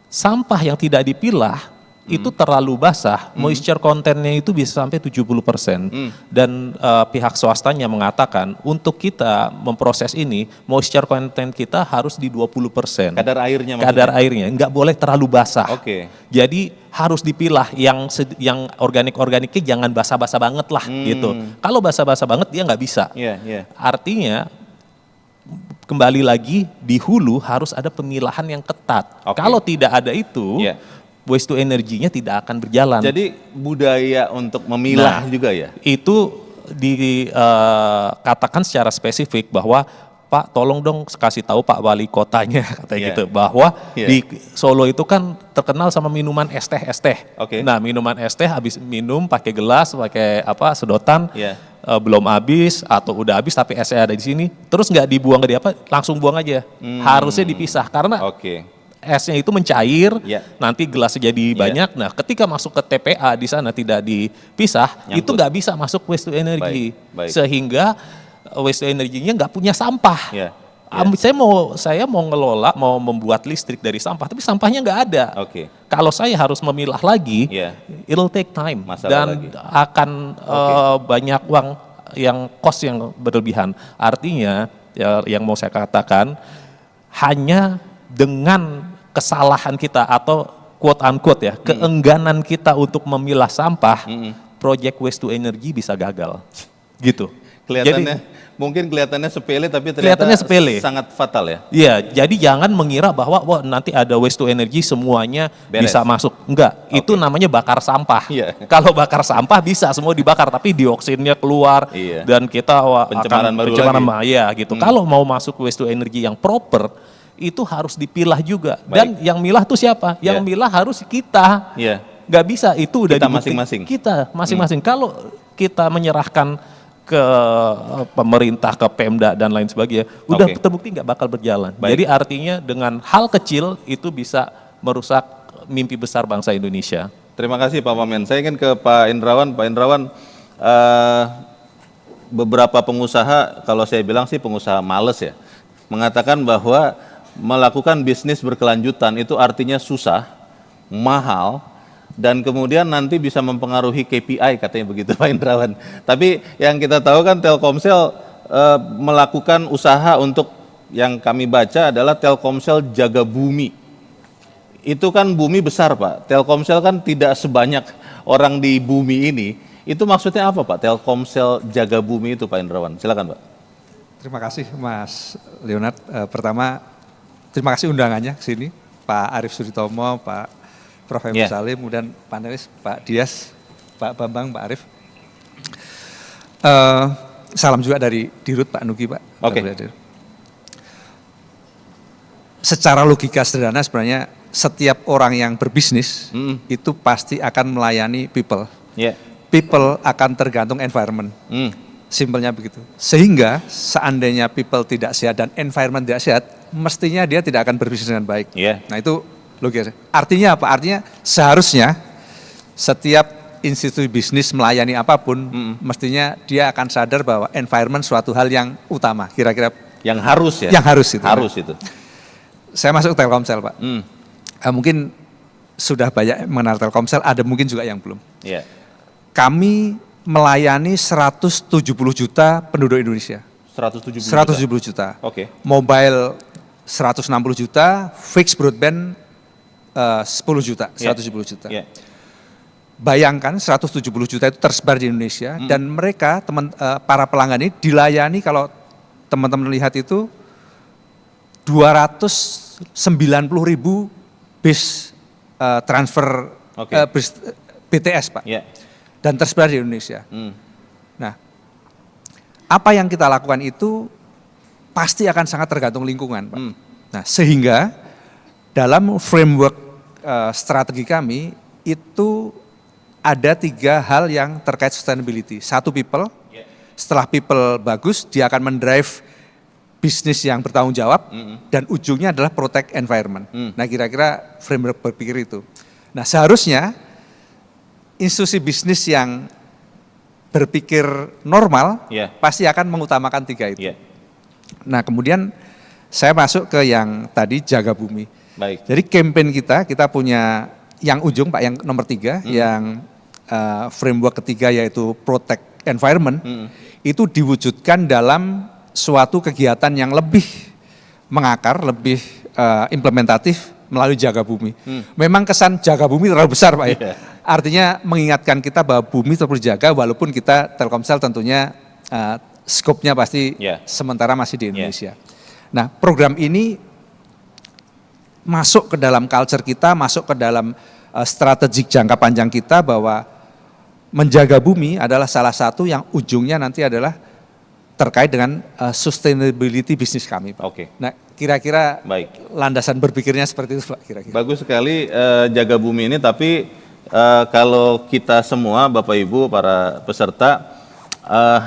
sampah yang tidak dipilah itu terlalu basah, moisture content-nya itu bisa sampai 70%. Dan pihak swastanya mengatakan untuk kita memproses ini, moisture content kita harus di 20%. Kadar airnya maksudnya? Kadar airnya, nggak boleh terlalu basah. Jadi harus dipilah, yang organik-organiknya jangan basah-basah banget lah gitu. Kalau basah-basah banget dia nggak bisa. Artinya kembali lagi di hulu harus ada pemilahan yang ketat. Kalau tidak ada itu, waste to energy-nya tidak akan berjalan. Jadi budaya untuk memilah juga ya? Itu dikatakan secara spesifik bahwa Pak tolong dong kasih tahu Pak Wali Kotanya katanya gitu, bahwa di Solo itu kan terkenal sama minuman es teh. Nah minuman es teh habis minum pakai gelas, pakai sedotan, belum habis atau udah habis tapi esnya ada di sini, terus nggak dibuang langsung buang aja. Harusnya dipisah karena esnya itu mencair, nanti gelasnya jadi banyak. Nah, ketika masuk ke TPA di sana tidak dipisah, itu nggak bisa masuk waste to energy, sehingga waste to energy-nya nggak punya sampah. Saya mau ngelola, mau membuat listrik dari sampah, tapi sampahnya nggak ada. Kalau saya harus memilah lagi, it'll take time dan akan banyak uang yang cost yang berlebihan. Artinya, yang mau saya katakan, hanya dengan kesalahan kita atau quote unquote ya, keengganan kita untuk memilah sampah, project waste to energy bisa gagal. Gitu. Mungkin kelihatannya sepele tapi ternyata Kelihatannya sepele. sangat fatal ya. Iya, jadi jangan mengira bahwa wah nanti ada waste to energy semuanya Beres. bisa masuk. Enggak, itu namanya bakar sampah. Iya. Kalau bakar sampah bisa semua dibakar, tapi dioksinnya keluar Iya. dan kita Pencemaran baru lagi. ya gitu. Kalau mau masuk waste to energy yang proper, itu harus dipilah juga. Dan yang milah tuh siapa? Yang Iya. milah harus kita. Iya. Nggak bisa, itu udah Kita dibukti- masing-masing. Kita masing-masing. Kalau kita menyerahkan ke pemerintah, ke Pemda dan lain sebagainya, udah Oke. terbukti nggak bakal berjalan. Baik. Jadi artinya dengan hal kecil itu bisa merusak mimpi besar bangsa Indonesia. Terima kasih Pak Wamen. Saya ingin ke Pak Indrawan. Pak Indrawan, beberapa pengusaha, kalau saya bilang sih pengusaha males ya, mengatakan bahwa melakukan bisnis berkelanjutan itu artinya susah, mahal, dan kemudian nanti bisa mempengaruhi KPI katanya begitu Pak Indrawan. Tapi yang kita tahu kan Telkomsel melakukan usaha untuk yang kami baca adalah Telkomsel Jaga Bumi. Itu kan bumi besar Pak, Telkomsel kan tidak sebanyak orang di bumi ini. Itu maksudnya apa Pak, Telkomsel Jaga Bumi itu Pak Indrawan? Silakan Pak. Terima kasih Mas Leonard. Pertama, terima kasih undangannya ke sini, Pak Arief Suditomo, Pak Prof. M. Salim, kemudian panelis Pak Dias, Pak Bambang, Pak Arief. Salam juga dari Dirut, Pak Nugi, Pak. Oke. Secara logika sederhana sebenarnya setiap orang yang berbisnis itu pasti akan melayani people. Ya. People akan tergantung environment. Simpelnya begitu. Sehingga seandainya people tidak sehat dan environment tidak sehat, mestinya dia tidak akan berbisnis dengan baik. Iya. Nah itu logis. Artinya apa? Artinya seharusnya setiap institusi bisnis melayani apapun, mestinya dia akan sadar bahwa environment suatu hal yang utama. Kira-kira Yang harus ya? yang harus itu. Harus itu. Saya masuk Telkomsel, Pak. Mungkin sudah banyak mengenal Telkomsel, ada mungkin juga yang belum. Iya. Kami melayani 170 juta penduduk Indonesia. 170 juta. Oke. Mobile 160 juta, fixed broadband 10 juta, 170 juta. Iya. Bayangkan 170 juta itu tersebar di Indonesia dan mereka para pelanggan ini dilayani, kalau teman-teman lihat itu 290.000 bis transfer Oke. bis BTS Pak. Iya. Dan tersebar di Indonesia. Nah, apa yang kita lakukan itu pasti akan sangat tergantung lingkungan, Pak. Nah, sehingga dalam framework strategi kami itu ada 3 hal yang terkait sustainability. 1 people, setelah people bagus, dia akan mendrive bisnis yang bertanggung jawab, dan ujungnya adalah protect environment. Nah, kira-kira framework berpikir itu. Nah, seharusnya institusi bisnis yang berpikir normal pasti akan mengutamakan 3 itu. Nah, kemudian saya masuk ke yang tadi Jaga Bumi. Baik. Jadi campaign kita punya yang ujung Pak, yang nomor 3, yang framework ketiga yaitu protect environment, itu diwujudkan dalam suatu kegiatan yang lebih mengakar, lebih implementatif melalui Jaga Bumi. Memang kesan Jaga Bumi terlalu besar Pak ya. Artinya mengingatkan kita bahwa bumi terus dijaga walaupun kita Telkomsel tentunya skopnya pasti sementara masih di Indonesia. Nah, program ini masuk ke dalam culture kita, masuk ke dalam strategik jangka panjang kita bahwa menjaga bumi adalah salah satu yang ujungnya nanti adalah terkait dengan sustainability bisnis kami, Pak. Oke. Nah, kira-kira Baik. landasan berpikirnya seperti itu, Pak, kira-kira. Bagus sekali Jaga Bumi ini, tapi kalau kita semua Bapak Ibu para peserta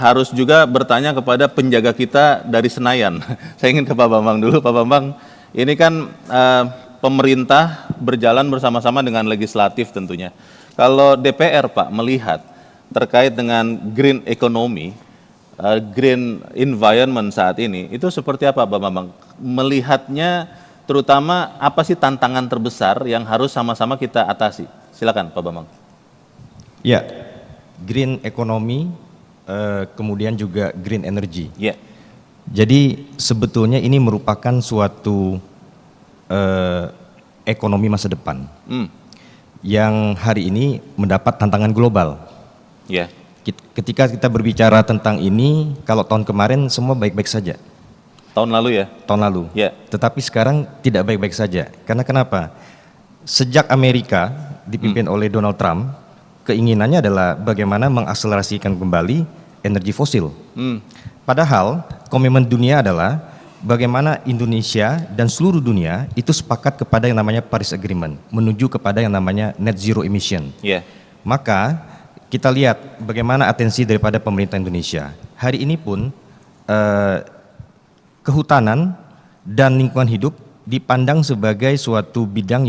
harus juga bertanya kepada penjaga kita dari Senayan. Saya ingin ke Pak Bambang dulu. Pak Bambang, ini kan pemerintah berjalan bersama-sama dengan legislatif tentunya. Kalau DPR Pak melihat terkait dengan green economy, green environment saat ini, itu seperti apa Pak Bambang? Melihatnya terutama apa sih tantangan terbesar yang harus sama-sama kita atasi? Silakan Pak Bambang. Ya, green economy, kemudian juga green energy. Ya. Jadi sebetulnya ini merupakan suatu ekonomi masa depan yang hari ini mendapat tantangan global. Ya. Ketika kita berbicara tentang ini, kalau tahun kemarin semua baik-baik saja. Tahun lalu ya? Tahun lalu. Ya. Tetapi sekarang tidak baik-baik saja. Karena kenapa? Sejak Amerika dipimpin oleh Donald Trump, keinginannya adalah bagaimana mengakselerasikan kembali energi fosil. Padahal komitmen dunia adalah bagaimana Indonesia dan seluruh dunia itu sepakat kepada yang namanya Paris Agreement, menuju kepada yang namanya net zero emission. Ya. Maka kita lihat bagaimana atensi daripada pemerintah Indonesia. Hari ini pun kehutanan dan lingkungan hidup dipandang sebagai suatu bidang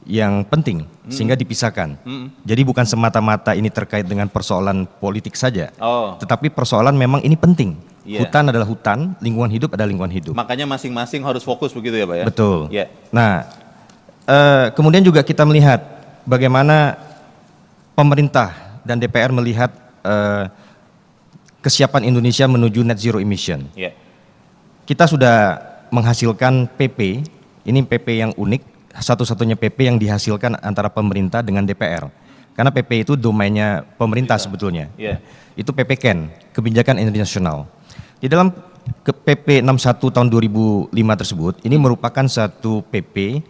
yang penting sehingga dipisahkan. Jadi bukan semata-mata ini terkait dengan persoalan politik saja, tetapi persoalan memang ini penting. Yeah. Hutan adalah hutan, lingkungan hidup adalah lingkungan hidup. Makanya masing-masing harus fokus begitu ya Pak ya? Betul. Yeah. Nah, kemudian juga kita melihat bagaimana pemerintah dan DPR melihat kesiapan Indonesia menuju net zero emission. Yeah. Kita sudah menghasilkan PP, ini PP yang unik, satu-satunya PP yang dihasilkan antara pemerintah dengan DPR. Karena PP itu domainnya pemerintah sebetulnya. Yeah. Itu PP KEN, Kebijakan Energi Nasional. Di dalam PP 61 tahun 2005 tersebut, ini merupakan satu PP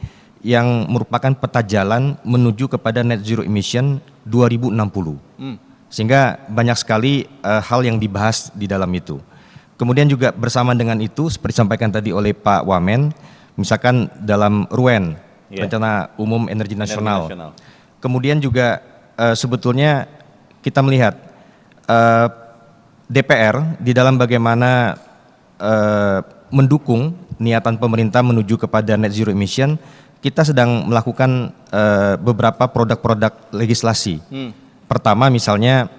yang merupakan peta jalan menuju kepada net zero emission 2060. Sehingga banyak sekali hal yang dibahas di dalam itu. Kemudian juga bersama dengan itu, seperti disampaikan tadi oleh Pak Wamen, misalkan dalam RUEN, Rencana Umum Energi Nasional. Kemudian juga sebetulnya kita melihat DPR di dalam bagaimana mendukung niatan pemerintah menuju kepada net zero emission, kita sedang melakukan beberapa produk-produk legislasi. Pertama misalnya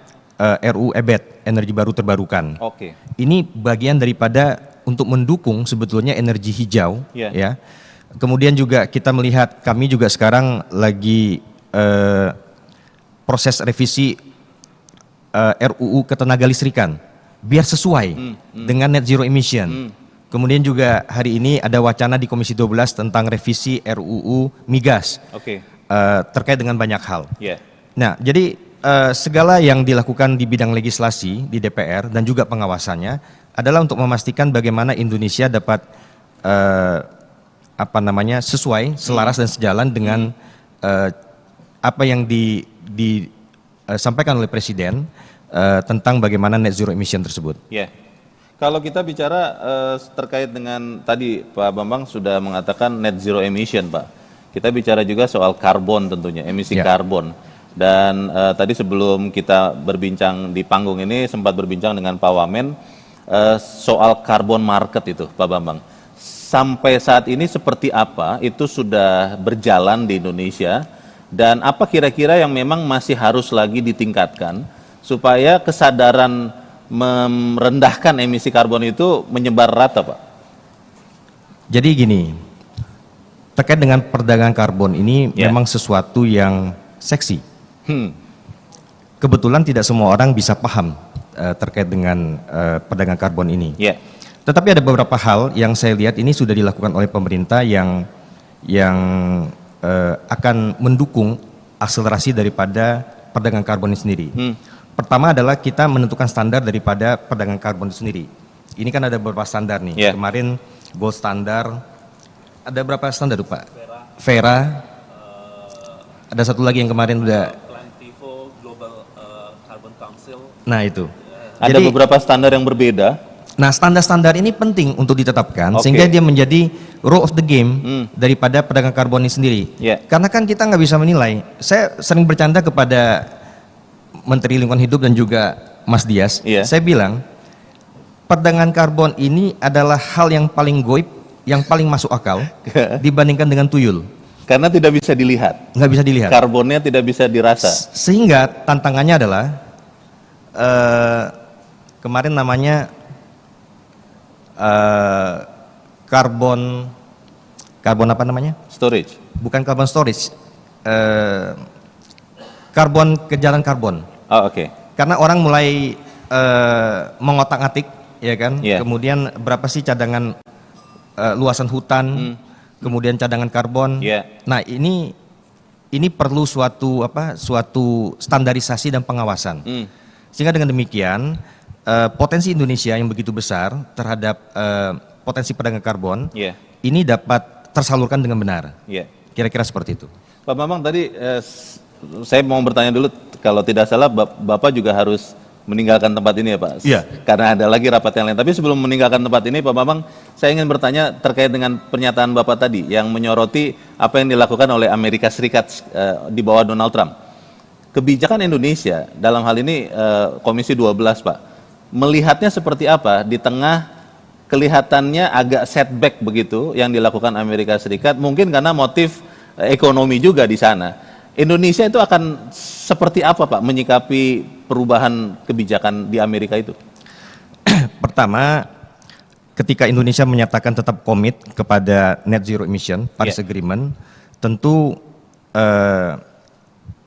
RUU EBET, energi baru terbarukan. Oke. Ini bagian daripada untuk mendukung sebetulnya energi hijau, ya. Kemudian juga kita melihat, kami juga sekarang lagi proses revisi RUU Ketenagalistrikan biar sesuai dengan net zero emission. Kemudian juga hari ini ada wacana di Komisi 12 tentang revisi RUU Migas. Terkait dengan banyak hal. Nah, jadi segala yang dilakukan di bidang legislasi di DPR dan juga pengawasannya adalah untuk memastikan bagaimana Indonesia dapat sesuai, selaras dan sejalan dengan apa yang disampaikan oleh Presiden tentang bagaimana net zero emission tersebut. Kalau kita bicara terkait dengan tadi Pak Bambang sudah mengatakan net zero emission Pak. Kita bicara juga soal karbon tentunya, emisi karbon. Dan tadi sebelum kita berbincang di panggung ini sempat berbincang dengan Pak Wamen soal carbon market itu Pak Bambang. Sampai saat ini seperti apa itu sudah berjalan di Indonesia dan apa kira-kira yang memang masih harus lagi ditingkatkan supaya kesadaran merendahkan emisi karbon itu menyebar rata Pak? Jadi gini, terkait dengan perdagangan karbon ini memang sesuatu yang seksi. Kebetulan tidak semua orang bisa paham terkait dengan perdagangan karbon ini. Tetapi ada beberapa hal yang saya lihat ini sudah dilakukan oleh pemerintah yang akan mendukung akselerasi daripada perdagangan karbon ini sendiri. Pertama adalah kita menentukan standar daripada perdagangan karbon itu sendiri. Ini kan ada beberapa standar nih. Kemarin gold standar, ada berapa standar Pak? Vera. Ada satu lagi yang kemarin udah. Nah itu. Ada beberapa standar yang berbeda. Nah standar-standar ini penting untuk ditetapkan sehingga dia menjadi rule of the game daripada perdagangan karbon ini sendiri. Karena kan kita nggak bisa menilai. Saya sering bercanda kepada Menteri Lingkungan Hidup dan juga Mas Dias. Saya bilang perdagangan karbon ini adalah hal yang paling goib, yang paling masuk akal dibandingkan dengan tuyul. Karena tidak bisa dilihat. Nggak bisa dilihat. Karbonnya tidak bisa dirasa. Sehingga tantangannya adalah kemarin namanya karbon apa namanya? Storage. Bukan karbon storage. Karbon kejaran karbon. Karena orang mulai mengotak-atik, ya kan? Kemudian berapa sih cadangan luasan hutan, kemudian cadangan karbon. Nah ini perlu suatu standarisasi dan pengawasan. Sehingga dengan demikian potensi Indonesia yang begitu besar terhadap potensi perdagangan karbon Iya. ini dapat tersalurkan dengan benar. Iya. Kira-kira seperti itu. Pak Bambang tadi saya mau bertanya dulu, kalau tidak salah Bapak juga harus meninggalkan tempat ini ya Pak? Iya. Karena ada lagi rapat yang lain. Tapi sebelum meninggalkan tempat ini Pak Bambang, saya ingin bertanya terkait dengan pernyataan Bapak tadi yang menyoroti apa yang dilakukan oleh Amerika Serikat di bawah Donald Trump. Kebijakan Indonesia dalam hal ini Komisi 12 Pak, melihatnya seperti apa di tengah kelihatannya agak setback begitu yang dilakukan Amerika Serikat, mungkin karena motif ekonomi juga di sana. Indonesia itu akan seperti apa Pak menyikapi perubahan kebijakan di Amerika itu? Pertama, ketika Indonesia menyatakan tetap komit kepada net zero emission, Paris Agreement, tentu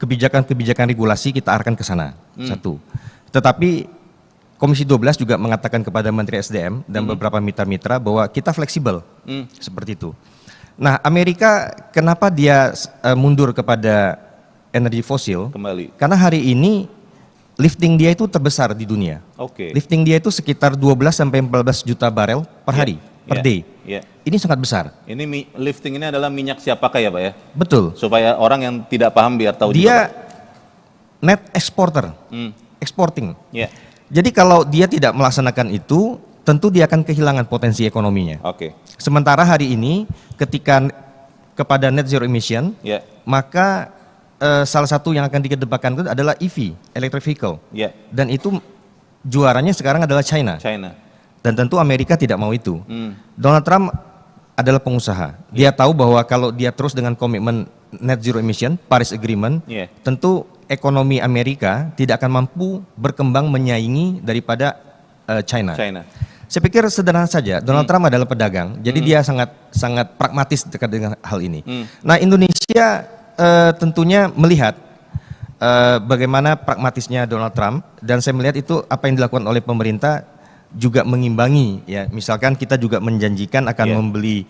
kebijakan-kebijakan regulasi kita arahkan ke sana. Satu. Tetapi Komisi 12 juga mengatakan kepada Menteri SDM dan beberapa mitra-mitra bahwa kita fleksibel. Seperti itu. Nah, Amerika kenapa dia mundur kepada energi fosil? Kembali. Karena hari ini lifting dia itu terbesar di dunia. Oke. Lifting dia itu sekitar 12 sampai 14 juta barel per hari, per day. Iya. Ini sangat besar. Ini lifting ini adalah minyak siap pakai ya Pak ya? Betul. Supaya orang yang tidak paham biar tahu juga, Dia Pak. net exporter, exporting. Iya. Jadi kalau dia tidak melaksanakan itu, tentu dia akan kehilangan potensi ekonominya. Oke. Sementara hari ini ketika kepada net zero emission, Iya. maka salah satu yang akan dikedepankan itu adalah EV, electric vehicle. Iya. Dan itu juaranya sekarang adalah China. China. Dan tentu Amerika tidak mau itu. Donald Trump adalah pengusaha. Dia tahu bahwa kalau dia terus dengan komitmen net zero emission, Paris Agreement, Iya. tentu ekonomi Amerika tidak akan mampu berkembang menyaingi daripada China. China. Saya pikir sederhana saja. Donald Trump adalah pedagang, jadi dia sangat pragmatis dekat dengan hal ini. Nah, Indonesia tentunya melihat bagaimana pragmatisnya Donald Trump, dan saya melihat itu apa yang dilakukan oleh pemerintah juga mengimbangi. Ya, misalkan kita juga menjanjikan akan membeli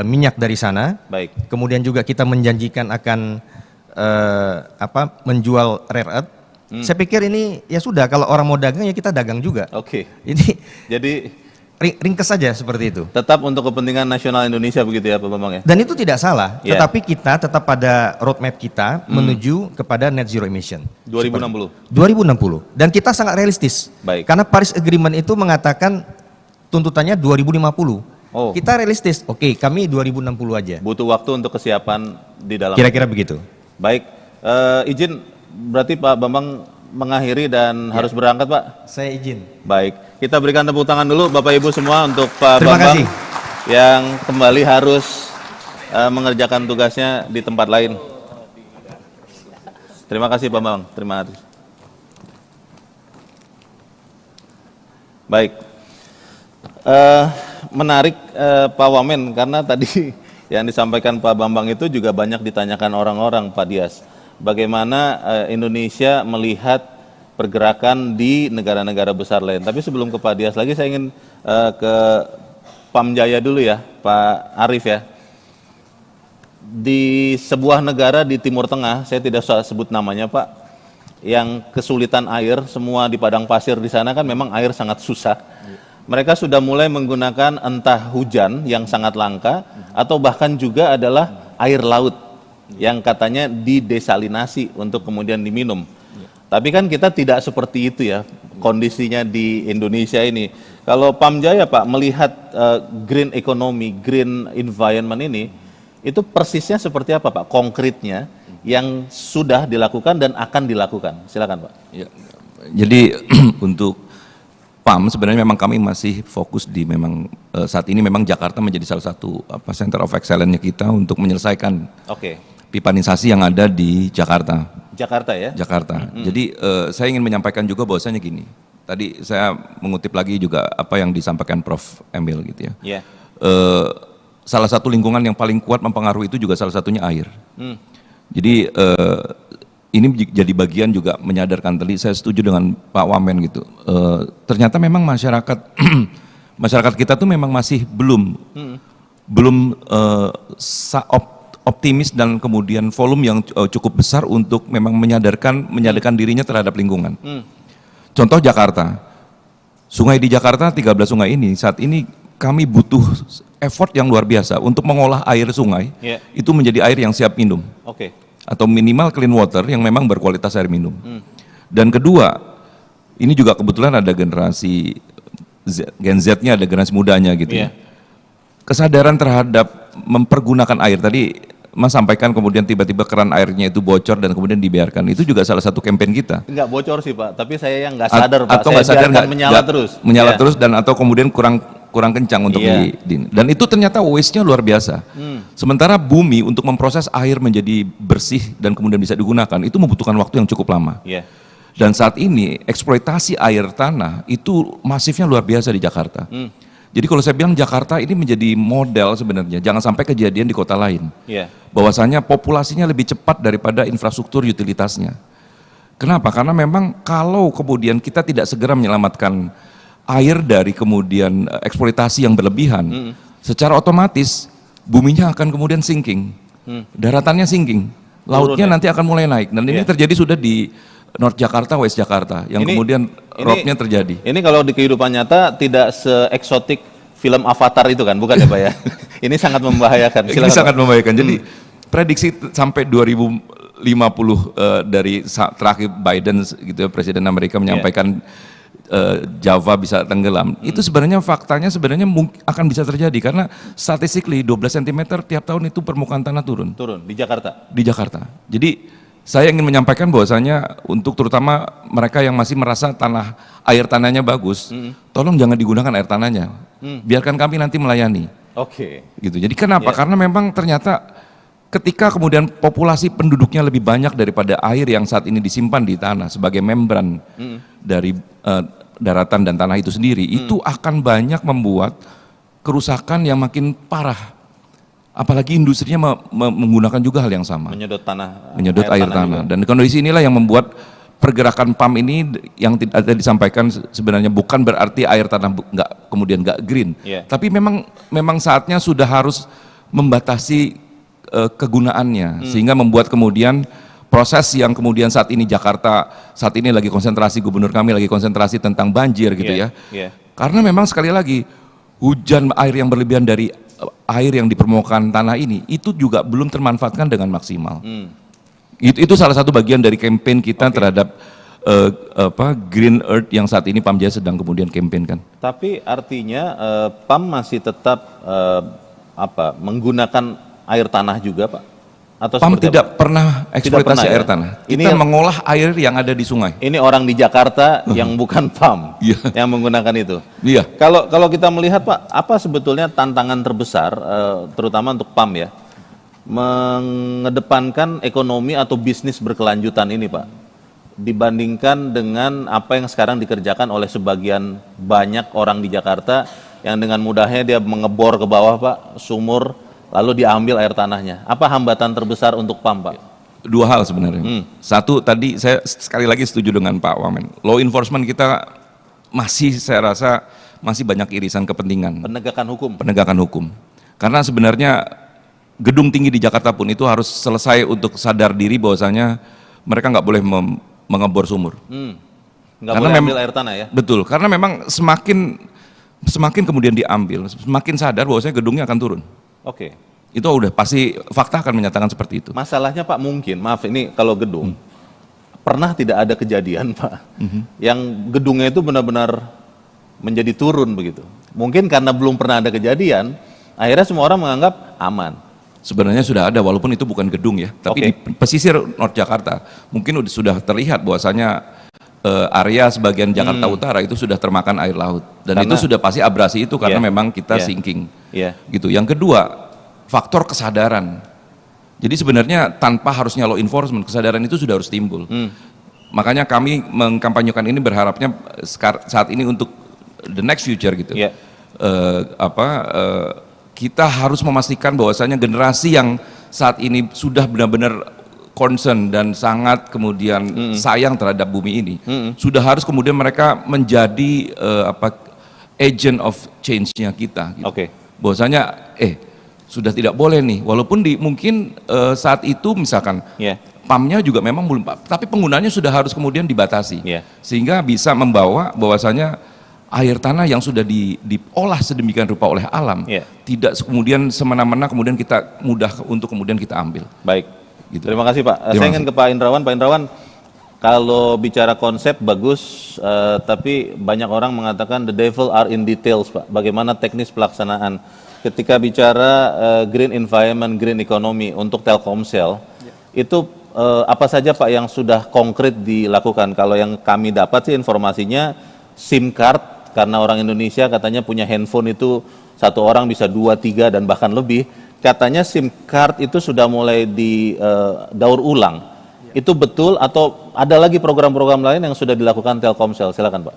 minyak dari sana. Baik. Kemudian juga kita menjanjikan akan menjual rare earth. Saya pikir ini ya sudah, kalau orang mau dagang ya kita dagang juga. Oke. Ini Jadi ringkes saja seperti itu. tetap untuk kepentingan nasional Indonesia begitu ya Pak Bambang ya? Dan itu tidak salah, Ya. tetapi kita tetap pada roadmap kita menuju kepada net zero emission. 2060. 2060. Dan kita sangat realistis. Baik. Karena Paris Agreement itu mengatakan tuntutannya 2050. Oh. Kita realistis. Oke, kami 2060 aja. Butuh waktu untuk kesiapan di dalam. Kira-kira begitu. Baik. Izin berarti Pak Bambang mengakhiri dan harus berangkat Pak. Saya izin. Baik, kita berikan tepuk tangan dulu Bapak Ibu semua untuk Pak Terima Bambang kasih. yang kembali harus mengerjakan tugasnya di tempat lain. Terima kasih Pak Bambang, terima kasih. Baik, menarik Pak Wamen karena tadi yang disampaikan Pak Bambang itu juga banyak ditanyakan orang-orang Pak Dias. Bagaimana Indonesia melihat pergerakan di negara-negara besar lain. Tapi sebelum ke Pak Dias lagi, saya ingin ke Pamjaya dulu ya, Pak Arief ya. Di sebuah negara di Timur Tengah, saya tidak usah sebut namanya Pak, yang kesulitan air, semua di padang pasir di sana kan memang air sangat susah. Mereka sudah mulai menggunakan entah hujan yang sangat langka, atau bahkan juga adalah air laut yang katanya didesalinasi untuk kemudian diminum. Tapi kan kita tidak seperti itu ya kondisinya di Indonesia ini. Kalau Pamjaya Pak melihat green economy, green environment ini, itu persisnya seperti apa Pak konkretnya yang sudah dilakukan dan akan dilakukan? Silakan Pak. Ya, jadi untuk PAM sebenarnya memang kami masih fokus di memang saat ini memang Jakarta menjadi salah satu center of excellence-nya kita untuk menyelesaikan pipanisasi yang ada di Jakarta. Jakarta ya? Jakarta. Jadi saya ingin menyampaikan juga bahwasanya gini. Tadi saya mengutip lagi juga apa yang disampaikan Prof. Emil gitu ya. Yeah. Salah satu lingkungan yang paling kuat mempengaruhi itu juga salah satunya air. Jadi ini jadi bagian juga menyadarkan, tadi saya setuju dengan Pak Wamen gitu. Ternyata memang masyarakat masyarakat kita tuh memang masih belum optimis dan kemudian volume yang cukup besar untuk memang menyadarkan dirinya terhadap lingkungan. contoh Jakarta, sungai di Jakarta 13 sungai ini saat ini kami butuh effort yang luar biasa untuk mengolah air sungai itu menjadi air yang siap minum. Atau minimal clean water yang memang berkualitas air minum. Dan kedua, ini juga kebetulan ada generasi Gen Z-nya, ada generasi mudanya gitu ya. Kesadaran terhadap mempergunakan air tadi Mas sampaikan kemudian tiba-tiba keran airnya itu bocor dan kemudian dibiarkan. Itu juga salah satu campaign kita. Enggak bocor sih Pak, tapi saya yang nggak sadar Pak. Atau nggak sadar nggak menyala terus. Menyala terus dan atau kemudian kurang kencang untuk dan itu ternyata waste-nya luar biasa. Sementara bumi untuk memproses air menjadi bersih dan kemudian bisa digunakan itu membutuhkan waktu yang cukup lama. Dan saat ini eksploitasi air tanah itu masifnya luar biasa di Jakarta. Jadi kalau saya bilang Jakarta ini menjadi model sebenarnya, jangan sampai kejadian di kota lain. Bahwasanya populasinya lebih cepat daripada infrastruktur utilitasnya. Kenapa? Karena memang kalau kemudian kita tidak segera menyelamatkan air dari kemudian eksploitasi yang berlebihan, secara otomatis buminya akan kemudian sinking, daratannya sinking, lautnya nanti akan mulai naik. Dan ini terjadi sudah di North Jakarta, West Jakarta, yang kemudian rob-nya terjadi. Ini kalau di kehidupan nyata tidak se-eksotik film Avatar itu kan, bukan ya Pak ya? Ini sangat membahayakan. Ini sangat membahayakan. Jadi prediksi sampai 2050 dari terakhir Biden gitu ya, Presiden Amerika menyampaikan Java bisa tenggelam. Itu sebenarnya faktanya sebenarnya akan bisa terjadi karena statistically 12 cm tiap tahun itu permukaan tanah turun. Turun di Jakarta. Di Jakarta. Jadi saya ingin menyampaikan bahwasanya untuk terutama mereka yang masih merasa air tanahnya bagus, tolong jangan digunakan air tanahnya. Biarkan kami nanti melayani. Gitu. Jadi kenapa? Karena memang ternyata ketika kemudian populasi penduduknya lebih banyak daripada air yang saat ini disimpan di tanah sebagai membran dari daratan dan tanah itu sendiri, itu akan banyak membuat kerusakan yang makin parah. Apalagi industrinya menggunakan juga hal yang sama. Menyedot air tanah. Dan kondisi inilah yang membuat pergerakan PAM ini yang tidak disampaikan sebenarnya bukan berarti air tanah kemudian nggak green. Tapi memang saatnya sudah harus membatasi kegunaannya. Sehingga membuat kemudian proses yang kemudian saat ini Jakarta, saat ini lagi konsentrasi, gubernur kami lagi konsentrasi tentang banjir gitu ya. Karena memang sekali lagi, hujan air yang berlebihan dari air yang di permukaan tanah ini itu juga belum termanfaatkan dengan maksimal. Itu salah satu bagian dari campaign kita terhadap Green Earth yang saat ini PAM Jaya sedang kemudian campaignkan. Tapi artinya PAM masih tetap menggunakan air tanah juga Pak? Atau PAM tidak pernah eksploitasi air tanah. Kita mengolah air yang ada di sungai. Ini orang di Jakarta yang bukan PAM yang menggunakan itu. Kalau kita melihat Pak, apa sebetulnya tantangan terbesar terutama untuk PAM ya, mengedepankan ekonomi atau bisnis berkelanjutan ini Pak, dibandingkan dengan apa yang sekarang dikerjakan oleh sebagian banyak orang di Jakarta yang dengan mudahnya dia mengebor ke bawah Pak, sumur, lalu diambil air tanahnya. Apa hambatan terbesar untuk PAM, Pak? Dua hal sebenarnya. Satu, tadi saya sekali lagi setuju dengan Pak Wamen. Law enforcement kita saya rasa masih banyak irisan kepentingan. Penegakan hukum. Karena sebenarnya gedung tinggi di Jakarta pun itu harus selesai untuk sadar diri bahwasanya mereka nggak boleh mengebor sumur. Nggak boleh ambil air tanah ya? Betul, karena memang semakin kemudian diambil, semakin sadar bahwasanya gedungnya akan turun. Itu udah pasti fakta akan menyatakan seperti itu. Masalahnya Pak mungkin, maaf ini kalau gedung, pernah tidak ada kejadian Pak, yang gedungnya itu benar-benar menjadi turun begitu. Mungkin karena belum pernah ada kejadian, akhirnya semua orang menganggap aman. Sebenarnya sudah ada, walaupun itu bukan gedung ya, tapi di pesisir North Jakarta, mungkin sudah terlihat bahwasanya area sebagian Jakarta Utara itu sudah termakan air laut dan itu sudah pasti abrasi itu karena memang kita sinking gitu. Yang kedua, faktor kesadaran. Jadi sebenarnya tanpa harusnya law enforcement, kesadaran itu sudah harus timbul. Makanya kami mengkampanyekan ini berharapnya saat ini untuk the next future gitu. Kita harus memastikan bahwasanya generasi yang saat ini sudah benar-benar concern dan sangat kemudian sayang terhadap bumi ini, sudah harus kemudian mereka menjadi agent of change-nya kita. Gitu. Bahwasanya sudah tidak boleh nih, walaupun mungkin saat itu misalkan pumpnya juga memang belum, tapi penggunaannya sudah harus kemudian dibatasi, sehingga bisa membawa bahwasanya air tanah yang sudah diolah sedemikian rupa oleh alam, tidak kemudian semena-mena kemudian kita mudah untuk kemudian kita ambil. Baik, gitu. Terima kasih Pak. Saya ingin ke Pak Indrawan. Pak Indrawan, kalau bicara konsep bagus, tapi banyak orang mengatakan the devil are in details, Pak. Bagaimana teknis pelaksanaan? Ketika bicara green environment, green economy untuk Telkomsel, itu apa saja Pak yang sudah konkret dilakukan? Kalau yang kami dapat sih informasinya SIM card, karena orang Indonesia katanya punya handphone itu satu orang bisa 2, 3 dan bahkan lebih. Katanya SIM card itu sudah mulai didaur ulang. Itu betul atau ada lagi program-program lain yang sudah dilakukan Telkomsel? Silakan Pak.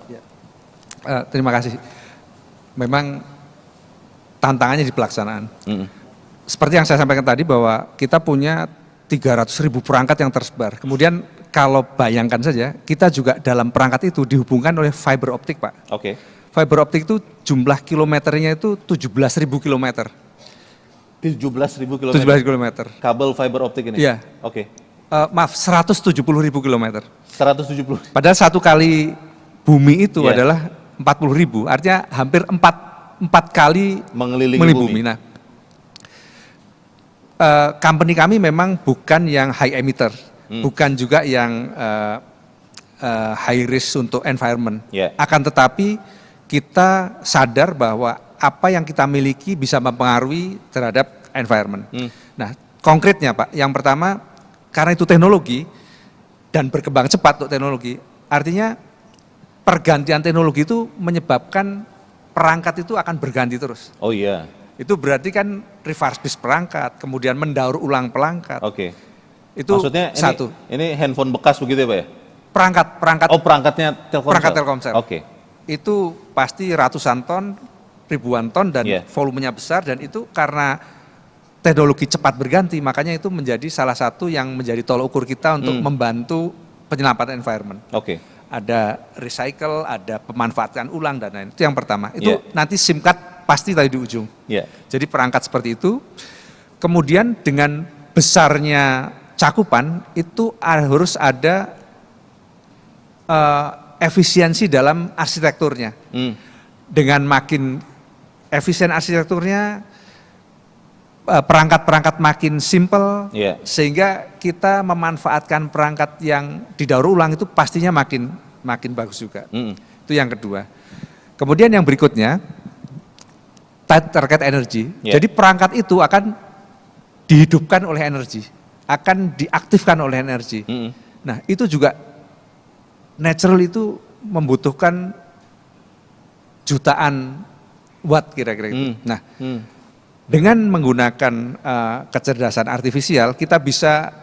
Terima kasih. Memang tantangannya di pelaksanaan. Seperti yang saya sampaikan tadi bahwa kita punya 300.000 perangkat yang tersebar. Kemudian kalau bayangkan saja, kita juga dalam perangkat itu dihubungkan oleh fiber optik, Pak. Oke. Fiber optik itu jumlah kilometernya itu 17.000 kilometer. 17.000 kilometer. 17 kilometer. Kabel fiber optik ini? Iya. Oke. Maaf, 170.000 kilometer. 170. Padahal satu kali bumi itu adalah 40.000, artinya hampir 4 kali mengelilingi bumi. Nah, company kami memang bukan yang high emitter, bukan juga yang high risk untuk environment. Akan tetapi kita sadar bahwa apa yang kita miliki bisa mempengaruhi terhadap environment. Nah, konkretnya Pak, yang pertama karena itu teknologi dan berkembang cepat untuk teknologi, artinya pergantian teknologi itu menyebabkan perangkat itu akan berganti terus. Oh iya. Itu berarti kan refurbish perangkat, kemudian mendaur ulang perangkat. Oke. Itu maksudnya satu. Ini handphone bekas begitu ya Pak ya? Perangkat. Oh, perangkatnya Telkomsel. Perangkat Telkomsel. Oke. Itu pasti ratusan ton, ribuan ton dan volumenya besar, dan itu karena teknologi cepat berganti, makanya itu menjadi salah satu yang menjadi tolak ukur kita untuk membantu penyelamatan environment. Oke. Ada recycle, ada pemanfaatan ulang dan lain. Itu yang pertama. Itu nanti SIM card pasti tadi di ujung. Jadi perangkat seperti itu. Kemudian dengan besarnya cakupan itu harus ada efisiensi dalam arsitekturnya. Dengan makin efisien arsitekturnya, perangkat-perangkat makin simple, sehingga kita memanfaatkan perangkat yang didaur ulang itu pastinya makin bagus juga. Itu yang kedua. Kemudian yang berikutnya terkait energi. Jadi perangkat itu akan dihidupkan oleh energi, akan diaktifkan oleh energi. Nah, itu juga natural itu membutuhkan jutaan watt kira-kira itu. Nah, dengan menggunakan kecerdasan artifisial, kita bisa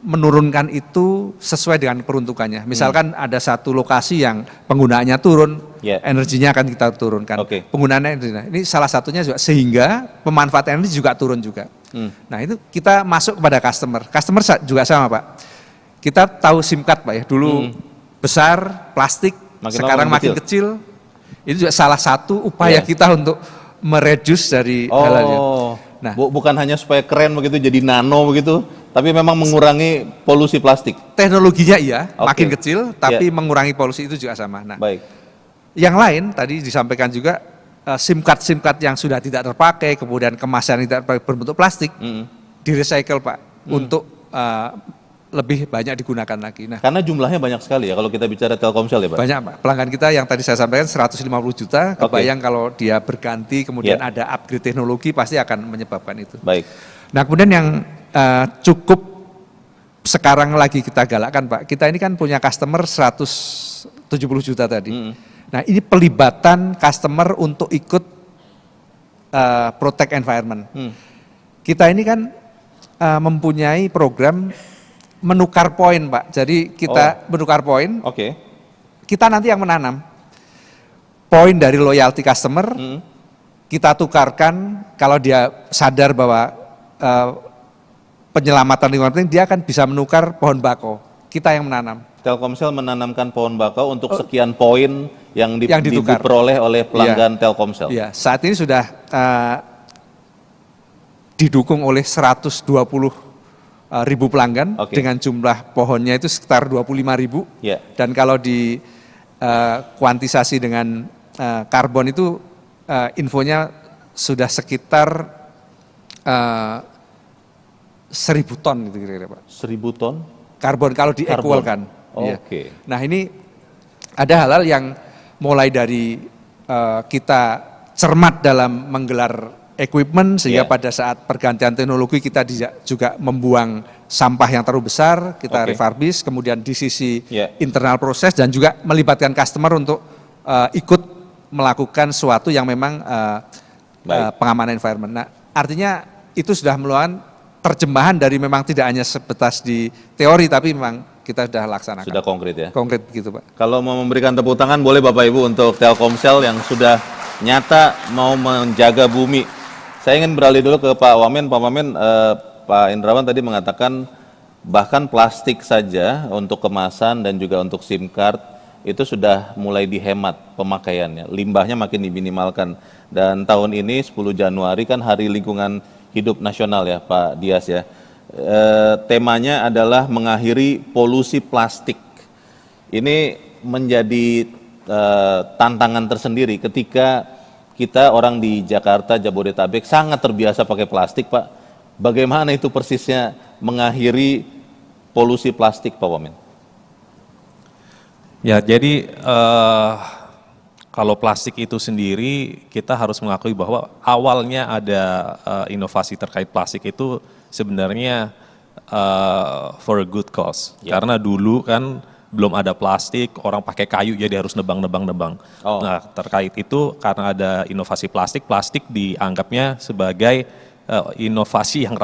menurunkan itu sesuai dengan peruntukannya. Misalkan ada satu lokasi yang penggunaannya turun, energinya akan kita turunkan. Penggunaannya ini salah satunya juga, sehingga pemanfaatan energi juga turun juga. Nah, itu kita masuk kepada customer. Customer juga sama Pak. Kita tahu SIM card Pak ya, dulu besar, plastik, sekarang makin kecil. Itu juga salah satu upaya kita untuk mereduce dari hal-halnya. Nah, bukan hanya supaya keren begitu jadi nano begitu, tapi memang mengurangi polusi plastik. Teknologinya iya, makin kecil, tapi mengurangi polusi itu juga sama. Nah, yang lain tadi disampaikan juga SIM card yang sudah tidak terpakai, kemudian kemasan tidak berbentuk plastik, di-recycle Pak, untuk lebih banyak digunakan lagi. Nah, karena jumlahnya banyak sekali ya kalau kita bicara Telkomsel ya Pak? Banyak Pak, pelanggan kita yang tadi saya sampaikan 150 juta, kebayang kalau dia berganti kemudian ada upgrade teknologi pasti akan menyebabkan itu. Nah, kemudian yang cukup sekarang lagi kita galakkan Pak, kita ini kan punya customer 170 juta tadi. Nah, ini pelibatan customer untuk ikut protect environment. Kita ini kan mempunyai program menukar poin Pak, jadi kita menukar poin, kita nanti yang menanam. Poin dari loyalty customer, kita tukarkan kalau dia sadar bahwa penyelamatan lingkungan penting, dia akan bisa menukar pohon bakau, kita yang menanam. Telkomsel menanamkan pohon bakau untuk sekian poin yang diperoleh oleh pelanggan Telkomsel. Iya, saat ini sudah didukung oleh 120 ribu pelanggan Oke. dengan jumlah pohonnya itu sekitar 25.000. Ya. Dan kalau di kuantisasi dengan karbon itu infonya sudah sekitar 1.000 ton gitu kira-kira Pak. 1.000 ton? Karbon kalau diequalkan. Iya. Oke. Nah ini ada hal-hal yang mulai dari kita cermat dalam menggelar equipment sehingga Yeah. pada saat pergantian teknologi kita juga membuang sampah yang terlalu besar, kita Oke. refurbish, kemudian di sisi Yeah. internal proses dan juga melibatkan customer untuk ikut melakukan sesuatu yang memang Baik. pengamanan environment. Nah artinya itu sudah merupakan terjemahan dari memang tidak hanya sebatas di teori tapi memang kita sudah laksanakan. Sudah konkret ya? Konkret begitu Pak. Kalau mau memberikan tepuk tangan boleh Bapak Ibu untuk Telkomsel yang sudah nyata mau menjaga bumi. Saya ingin beralih dulu ke Pak Wamen. Pak Wamen, Pak Indrawan tadi mengatakan bahkan plastik saja untuk kemasan dan juga untuk SIM card itu sudah mulai dihemat pemakaiannya. Limbahnya makin diminimalkan. Dan tahun ini 10 Januari kan Hari Lingkungan Hidup Nasional ya Pak Dias ya. Temanya adalah mengakhiri polusi plastik. Ini menjadi tantangan tersendiri ketika kita orang di Jakarta, Jabodetabek sangat terbiasa pakai plastik Pak. Bagaimana itu persisnya mengakhiri polusi plastik Pak Wamen? Ya, jadi kalau plastik itu sendiri kita harus mengakui bahwa awalnya ada inovasi terkait plastik itu sebenarnya for a good cause. Ya. Karena dulu kan belum ada plastik, orang pakai kayu jadi harus nebang. Oh. Nah, terkait itu karena ada inovasi plastik dianggapnya sebagai inovasi yang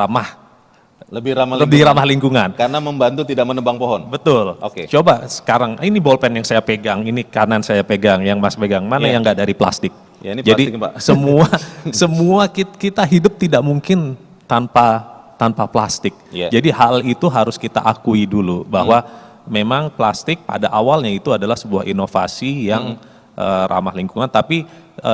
Lebih ramah lingkungan. Karena membantu tidak menebang pohon. Betul. Oke. Coba sekarang ini bolpen yang saya pegang, ini kanan saya pegang, yang Mas pegang, mana Iya. yang nggak dari plastik? Ya, ini Jadi plastik, Pak. semua kita hidup tidak mungkin tanpa plastik. Iya. Jadi hal itu harus kita akui dulu bahwa memang plastik pada awalnya itu adalah sebuah inovasi yang ramah lingkungan, tapi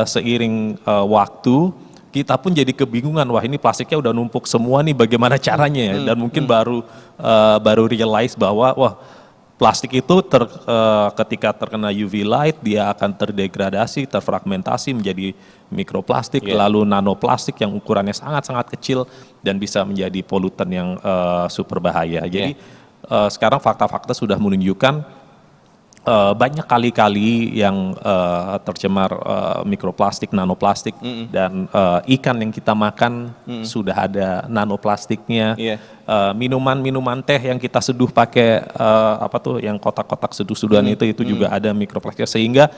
seiring waktu kita pun jadi kebingungan, wah ini plastiknya udah numpuk semua nih, bagaimana caranya ya? Dan mungkin baru realize bahwa wah plastik itu ketika terkena UV light dia akan terdegradasi, terfragmentasi menjadi mikroplastik, lalu nanoplastik yang ukurannya sangat-sangat kecil dan bisa menjadi polutan yang super bahaya. Jadi sekarang fakta-fakta sudah menunjukkan banyak kali-kali yang tercemar mikroplastik, nanoplastik, dan ikan yang kita makan sudah ada nanoplastiknya. Iya. Minuman teh yang kita seduh pakai yang kotak-kotak seduh-seduhan itu juga ada mikroplastiknya, sehingga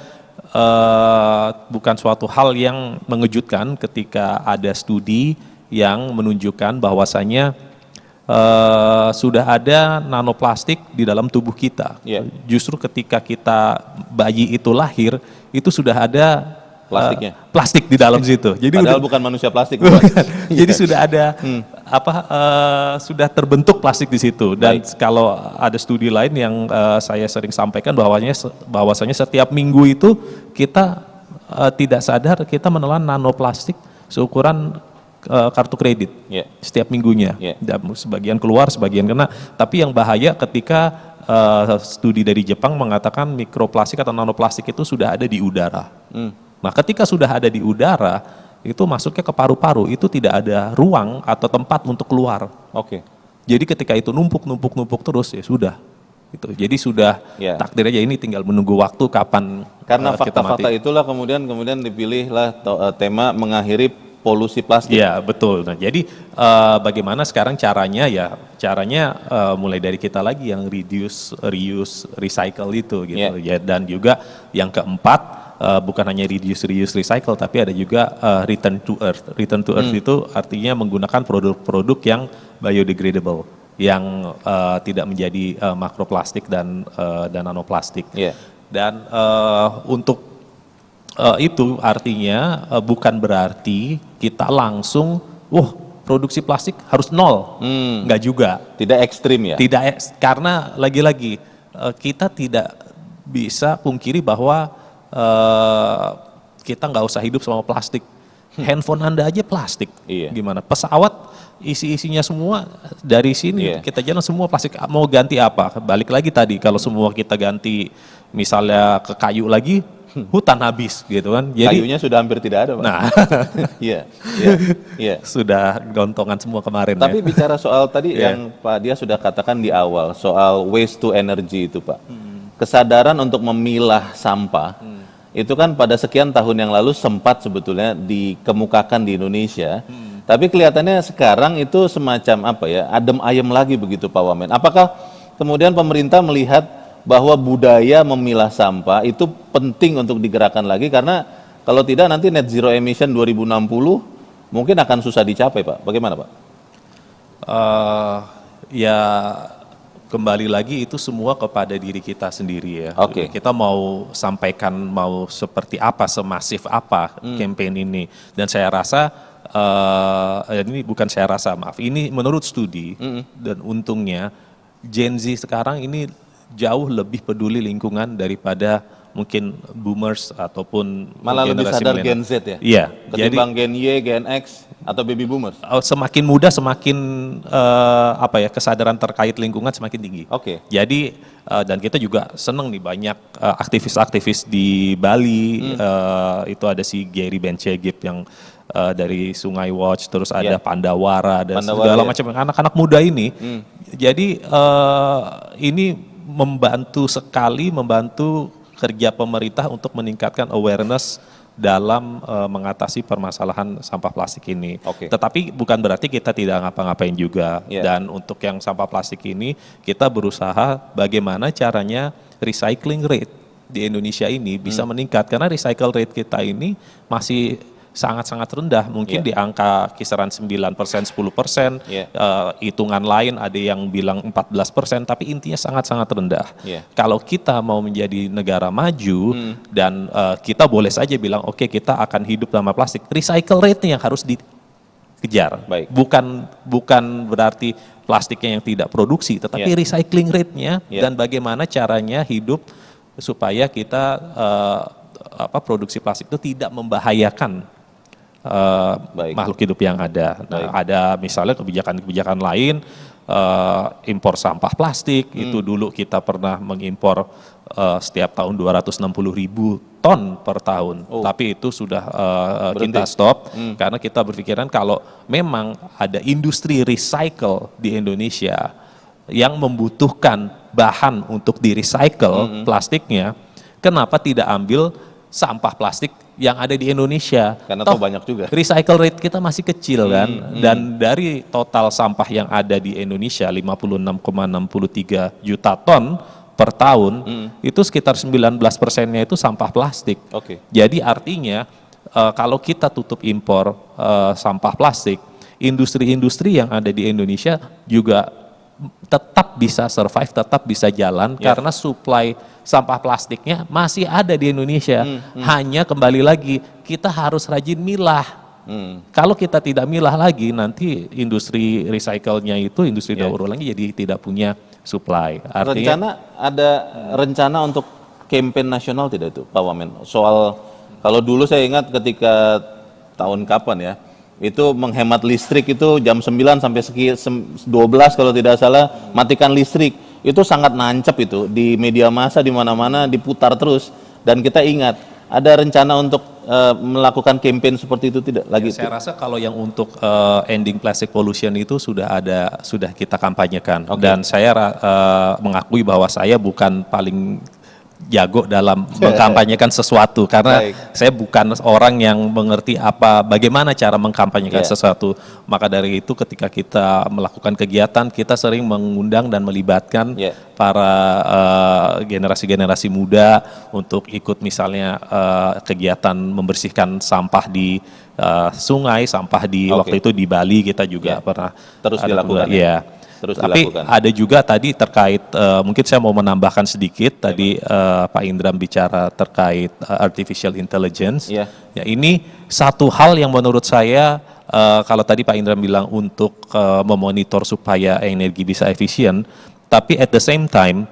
bukan suatu hal yang mengejutkan ketika ada studi yang menunjukkan bahwasanya sudah ada nanoplastik di dalam tubuh kita. Iya. Justru ketika bayi itu lahir, itu sudah ada Plastiknya. plastik di dalam situ. Jadi Padahal bukan manusia plastik. jadi sudah ada sudah terbentuk plastik di situ. Dan kalau ada studi lain yang saya sering sampaikan bahwasanya setiap minggu itu kita tidak sadar kita menelan nanoplastik seukuran kartu kredit setiap minggunya. Dan sebagian keluar, sebagian kena. Tapi yang bahaya ketika studi dari Jepang mengatakan mikroplastik atau nanoplastik itu sudah ada di udara. Nah, ketika sudah ada di udara, itu masuknya ke paru-paru, itu tidak ada ruang atau tempat untuk keluar. Oke. Jadi ketika itu numpuk terus ya sudah. Gitu. Jadi sudah takdir aja, ini tinggal menunggu waktu kapan Karena kita fakta-fakta mati. itulah kemudian dipilihlah tema mengakhiri polusi plastik. Iya betul. Nah jadi bagaimana sekarang caranya mulai dari kita lagi yang reduce, reuse, recycle itu gitu. Ya, dan juga yang keempat bukan hanya reduce, reuse, recycle, tapi ada juga return to earth. Return to earth itu artinya menggunakan produk-produk yang biodegradable, yang tidak menjadi makroplastik dan nanoplastik. Dan untuk itu artinya bukan berarti kita langsung, produksi plastik harus nol, enggak juga. Tidak ekstrim ya? Karena lagi-lagi kita tidak bisa pungkiri bahwa kita nggak usah hidup sama plastik. Handphone Anda aja plastik. Iya. Gimana? Pesawat isi-isinya semua dari sini Iya. kita jalan semua plastik. Mau ganti apa? Balik lagi tadi kalau semua kita ganti misalnya ke kayu lagi, hutan habis gitu kan. Jadi Kayunya sudah hampir tidak ada, Pak. nah Iya, iya, iya. sudah gontongan semua kemarin Tapi ya. bicara soal tadi Iya. yang Pak Dia sudah katakan di awal soal waste to energy itu, Pak. Kesadaran untuk memilah sampah itu kan pada sekian tahun yang lalu sempat sebetulnya dikemukakan di Indonesia. Tapi kelihatannya sekarang itu semacam apa ya, adem ayem lagi begitu Pak Wamen. Apakah kemudian pemerintah melihat bahwa budaya memilah sampah itu penting untuk digerakkan lagi, karena kalau tidak nanti net zero emission 2060 mungkin akan susah dicapai, Pak. Bagaimana, Pak? Ya kembali lagi itu semua kepada diri kita sendiri ya. Oke. Kita mau sampaikan mau seperti apa, semasif apa campaign ini. Dan saya rasa ini bukan saya rasa, maaf. Ini menurut studi dan untungnya Gen Z sekarang ini jauh lebih peduli lingkungan daripada mungkin boomers ataupun Malah lebih generasi sadar milenial. Gen Z ya? Iya. Ketimbang Gen Y, Gen X, atau baby boomers? Semakin muda semakin apa ya, kesadaran terkait lingkungan semakin tinggi. Oke. Jadi dan kita juga seneng nih banyak aktivis-aktivis di Bali, itu ada si Gary Benchegip yang dari Sungai Watch, terus ada Iya. Pandawara dan Pandawara, segala ya. macam anak-anak muda ini. Jadi ini membantu sekali, membantu kerja pemerintah untuk meningkatkan awareness dalam mengatasi permasalahan sampah plastik ini. Oke. Tetapi bukan berarti kita tidak ngapa-ngapain juga. Iya. Dan untuk yang sampah plastik ini kita berusaha bagaimana caranya recycling rate di Indonesia ini bisa meningkat, karena recycle rate kita ini masih sangat-sangat rendah, mungkin di angka kisaran 9%, 10%, Iya. hitungan lain ada yang bilang 14%, tapi intinya sangat-sangat rendah. Iya. Kalau kita mau menjadi negara maju dan kita boleh saja bilang oke, kita akan hidup tanpa plastik, recycle rate-nya yang harus dikejar. Baik. Bukan berarti plastiknya yang tidak produksi, tetapi Iya. recycling rate-nya Iya. dan bagaimana caranya hidup supaya kita produksi plastik itu tidak membahayakan Baik. makhluk hidup yang ada. Nah, ada misalnya kebijakan-kebijakan lain, impor sampah plastik, itu dulu kita pernah mengimpor setiap tahun 260.000 ton per tahun. Oh. Tapi itu sudah Berhenti. kita stop karena kita berpikiran kalau memang ada industri recycle di Indonesia yang membutuhkan bahan untuk di-recycle plastiknya, kenapa tidak ambil sampah plastik yang ada di Indonesia? Karena toh banyak juga. Recycle rate kita masih kecil kan, dan dari total sampah yang ada di Indonesia 56,63 juta ton per tahun, itu sekitar 19%-nya itu sampah plastik. Oke. Jadi artinya kalau kita tutup impor sampah plastik, industri-industri yang ada di Indonesia juga tetap bisa survive, tetap bisa jalan karena supply sampah plastiknya masih ada di Indonesia. Hanya kembali lagi kita harus rajin milah. Kalau kita tidak milah lagi, nanti industri recycle-nya itu, industri daur ulangnya jadi tidak punya supply. Artinya Ada rencana untuk campaign nasional tidak itu, Pak Wamen? Soal, kalau dulu saya ingat ketika tahun kapan ya, itu menghemat listrik itu jam 9 sampai 12 kalau tidak salah, matikan listrik. Itu sangat nancep itu di media massa, di mana-mana diputar terus. Dan kita ingat, ada rencana untuk melakukan campaign seperti itu tidak lagi? saya rasa kalau yang untuk ending plastic pollution itu sudah kita kampanyekan. Oke. Dan saya mengakui bahwa saya bukan paling jago dalam mengkampanyekan sesuatu, karena Baik. saya bukan orang yang mengerti bagaimana cara mengkampanyekan sesuatu. Maka dari itu ketika kita melakukan kegiatan, kita sering mengundang dan melibatkan para generasi-generasi muda untuk ikut misalnya kegiatan membersihkan sampah di sungai, sampah di waktu itu di Bali kita juga pernah Terus ada dilakukan, program, ya? Terus tapi dilakukan. ada juga tadi terkait, mungkin saya mau menambahkan sedikit, tadi Pak Indram bicara terkait artificial intelligence. Iya. Ya, ini satu hal yang menurut saya, kalau tadi Pak Indram bilang untuk memonitor supaya energi bisa efisien, tapi at the same time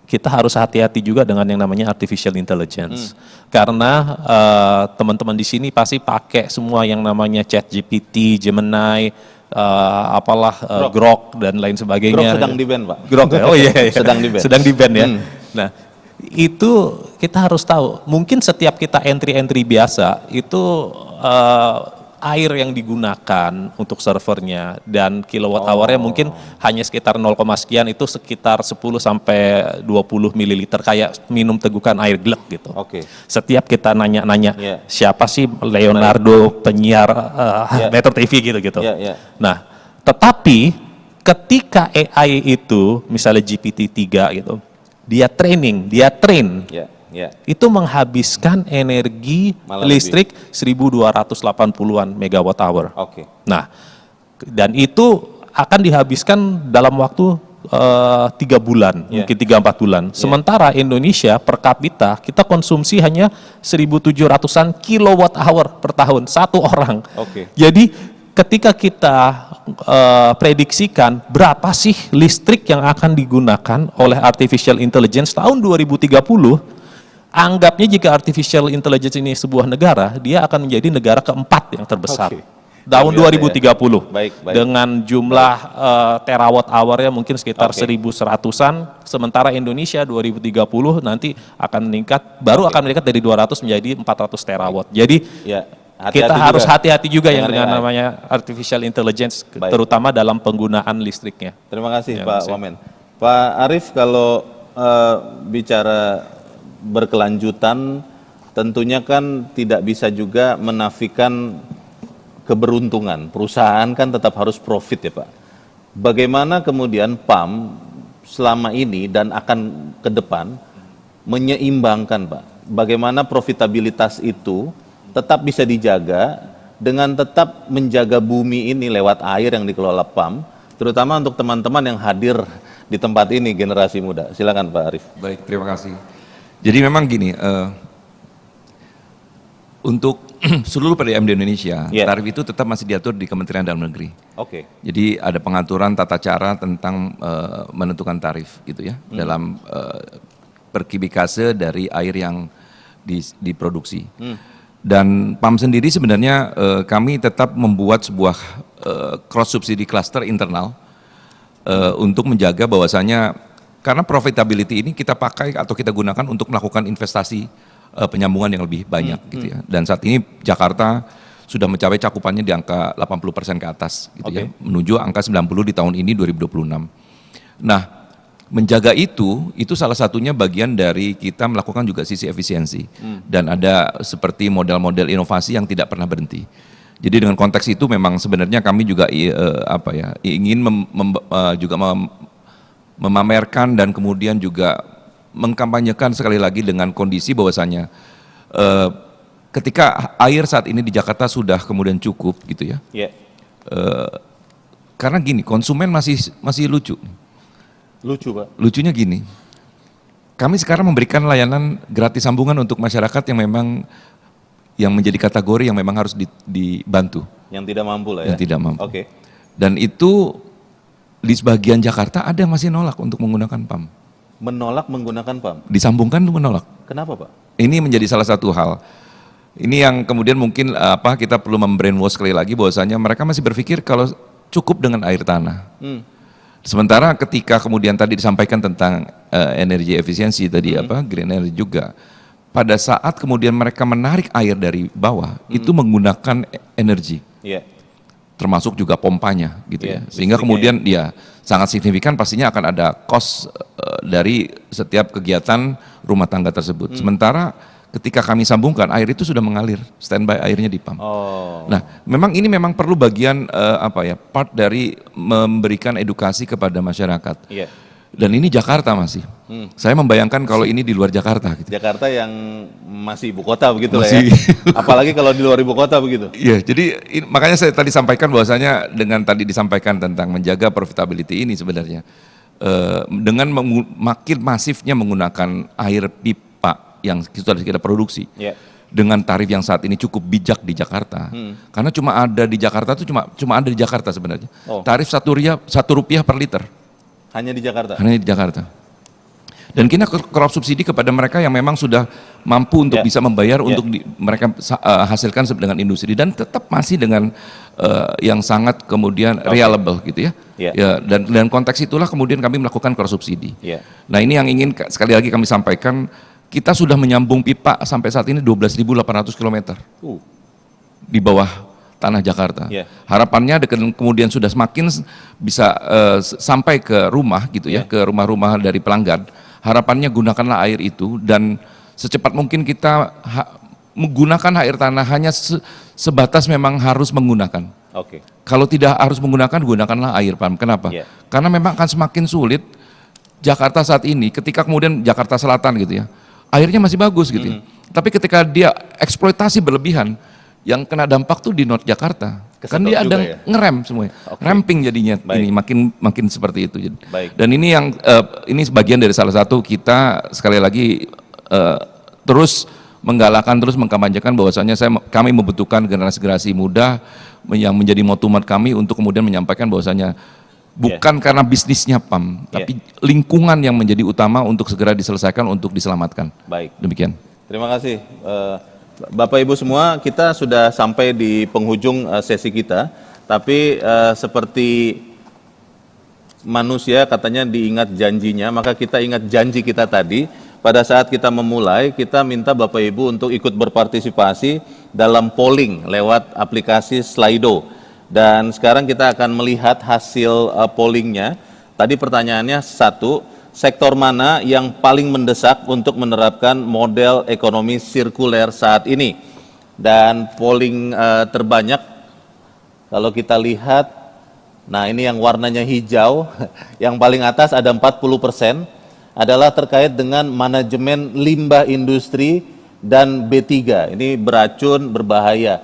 kita harus hati-hati juga dengan yang namanya artificial intelligence. Karena teman-teman di sini pasti pakai semua yang namanya ChatGPT, Gemini, Grok dan lain sebagainya. Grok sedang di-ban, Pak. Grok ya? Oh iya, iya. Sedang di-ban. Sedang di-ban ya. Nah, itu kita harus tahu, mungkin setiap kita entry-entry biasa, itu air yang digunakan untuk servernya dan kilowatt hour-nya mungkin hanya sekitar 0, sekian, itu sekitar 10 sampai 20 mililiter kayak minum tegukan air glek gitu. Oke. Setiap kita nanya-nanya siapa sih Leonardo penyiar Metro TV gitu-gitu. Nah, tetapi ketika AI itu misalnya GPT-3 gitu, dia train, itu menghabiskan energi listrik 1280-an megawatt hour. Nah, dan itu akan dihabiskan dalam waktu 3 bulan, mungkin 3-4 bulan. Sementara Indonesia per kapita kita konsumsi hanya 1.700-an kilowatt hour per tahun, satu orang. Jadi ketika kita prediksikan berapa sih listrik yang akan digunakan oleh artificial intelligence tahun 2030, anggapnya jika artificial intelligence ini sebuah negara, dia akan menjadi negara keempat yang terbesar. Tahun 2030 dengan jumlah terawatt hour-nya mungkin sekitar 1.100-an, sementara Indonesia 2030 nanti akan meningkat, akan meningkat dari 200 menjadi 400 terawatt. Jadi kita harus hati-hati juga yang dengan namanya artificial intelligence, terutama dalam penggunaan listriknya. Terima kasih Pak Wamen. Pak Arief, kalau bicara berkelanjutan, tentunya kan tidak bisa juga menafikan keberuntungan. Perusahaan kan tetap harus profit ya Pak. Bagaimana kemudian PAM selama ini dan akan ke depan menyeimbangkan Pak? Bagaimana profitabilitas itu tetap bisa dijaga dengan tetap menjaga bumi ini lewat air yang dikelola PAM, terutama untuk teman-teman yang hadir di tempat ini, generasi muda. Silakan Pak Arief. Baik, terima kasih. Jadi memang gini, untuk seluruh PDAM di Indonesia, tarif itu tetap masih diatur di Kementerian Dalam Negeri. Jadi ada pengaturan tata cara tentang menentukan tarif gitu ya, dalam per kubikase dari air yang diproduksi. Dan PAM sendiri sebenarnya kami tetap membuat sebuah cross subsidi cluster internal untuk menjaga bahwasanya, karena profitability ini kita pakai atau kita gunakan untuk melakukan investasi penyambungan yang lebih banyak gitu ya. Dan saat ini Jakarta sudah mencapai cakupannya di angka 80% ke atas gitu ya, menuju angka 90 di tahun ini 2026. Nah, menjaga itu salah satunya bagian dari kita melakukan juga sisi efisiensi. Dan ada seperti model-model inovasi yang tidak pernah berhenti. Jadi dengan konteks itu memang sebenarnya kami juga ingin juga memamerkan dan kemudian juga mengkampanyekan sekali lagi dengan kondisi bahwasanya ketika air saat ini di Jakarta sudah kemudian cukup gitu ya. Karena gini, konsumen masih lucu. Lucu Pak. Lucunya gini, kami sekarang memberikan layanan gratis sambungan untuk masyarakat yang memang menjadi kategori yang memang harus dibantu. Yang tidak mampu lah ya. Yang tidak mampu. Dan itu di sebagian Jakarta ada yang masih nolak untuk menggunakan PAM. Menolak menggunakan PAM? Disambungkan itu menolak. Kenapa Pak? Ini menjadi salah satu hal. Ini yang kemudian mungkin kita perlu membrainwash sekali lagi bahwasanya mereka masih berpikir kalau cukup dengan air tanah. Sementara ketika kemudian tadi disampaikan tentang energi efisiensi tadi green energy juga. Pada saat kemudian mereka menarik air dari bawah itu menggunakan energi. Termasuk juga pompanya gitu ya. Sehingga kemudian sangat signifikan pastinya akan ada cost dari setiap kegiatan rumah tangga tersebut. Sementara ketika kami sambungkan air itu sudah mengalir, standby airnya di PAM. Nah, memang ini memang perlu bagian part dari memberikan edukasi kepada masyarakat. Dan ini Jakarta masih. Saya membayangkan kalau ini di luar Jakarta. Gitu. Jakarta yang masih ibu kota begitu lah ya. Apalagi kalau di luar ibu kota begitu. Iya, jadi makanya saya tadi sampaikan bahwasanya dengan tadi disampaikan tentang menjaga profitability ini sebenarnya dengan makin masifnya menggunakan air pipa yang sudah kita produksi. Dengan tarif yang saat ini cukup bijak di Jakarta, karena cuma ada di Jakarta itu cuma ada di Jakarta sebenarnya. Tarif Rp1 per liter. Hanya di Jakarta? Hanya di Jakarta. Dan kita crop subsidi kepada mereka yang memang sudah mampu untuk bisa membayar untuk mereka hasilkan dengan industri, dan tetap masih dengan yang sangat kemudian reliable gitu ya. Ya, dan konteks itulah kemudian kami melakukan crop subsidi. Nah, ini yang ingin sekali lagi kami sampaikan, kita sudah menyambung pipa sampai saat ini 12.800 km di bawah tanah Jakarta. Harapannya kemudian sudah semakin bisa sampai ke rumah gitu ya, ke rumah-rumah dari pelanggan. Harapannya gunakanlah air itu, dan secepat mungkin kita menggunakan air tanah hanya sebatas memang harus menggunakan. Kalau tidak harus menggunakan, gunakanlah air pump. Kenapa? Karena memang akan semakin sulit Jakarta saat ini, ketika kemudian Jakarta Selatan gitu ya, airnya masih bagus gitu ya. Tapi ketika dia eksploitasi berlebihan, yang kena dampak tuh di North Jakarta. Kan dia ada ngerem semuanya. Ramping jadinya ini makin seperti itu. Dan ini yang ini sebagian dari salah satu kita sekali lagi terus menggalakkan, terus mengkampanyekan bahwasanya kami membutuhkan generasi muda yang menjadi motomat kami untuk kemudian menyampaikan bahwasanya bukan karena bisnisnya PAM, tapi lingkungan yang menjadi utama untuk segera diselesaikan, untuk diselamatkan. Demikian. Terima kasih. Bapak Ibu semua, kita sudah sampai di penghujung sesi kita, tapi seperti manusia katanya diingat janjinya, maka kita ingat janji kita tadi. Pada saat kita memulai, kita minta Bapak Ibu untuk ikut berpartisipasi dalam polling lewat aplikasi Slido. Dan sekarang kita akan melihat hasil pollingnya. Tadi pertanyaannya satu, sektor mana yang paling mendesak untuk menerapkan model ekonomi sirkuler saat ini? Dan polling terbanyak, kalau kita lihat, nah ini yang warnanya hijau, yang paling atas ada 40%, adalah terkait dengan manajemen limbah industri dan B3. Ini beracun, berbahaya.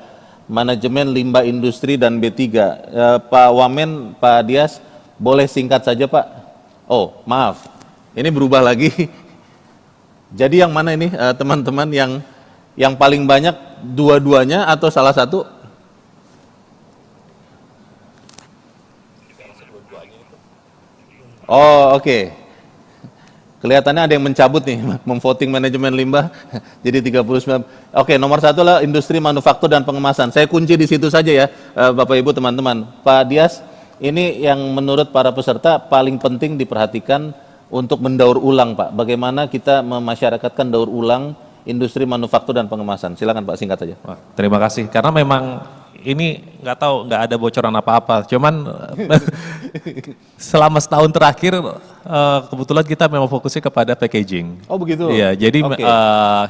Manajemen limbah industri dan B3. Pak Wamen, Pak Dias, boleh singkat saja Pak? Oh, maaf. Ini berubah lagi. Jadi yang mana ini teman-teman, yang paling banyak dua-duanya atau salah satu? Oh, oke. Kelihatannya ada yang mencabut nih, memvoting manajemen limbah, jadi 39. Oke, nomor satu lah industri manufaktur dan pengemasan. Saya kunci di situ saja ya, Bapak Ibu teman-teman. Pak Dias, ini yang menurut para peserta paling penting diperhatikan untuk mendaur ulang Pak. Bagaimana kita memasyarakatkan daur ulang industri manufaktur dan pengemasan. Silakan Pak, singkat saja. Wah, terima kasih, karena memang ini nggak ada bocoran apa-apa, cuman selama setahun terakhir kebetulan kita memang fokusnya kepada packaging. Oh begitu? Iya, jadi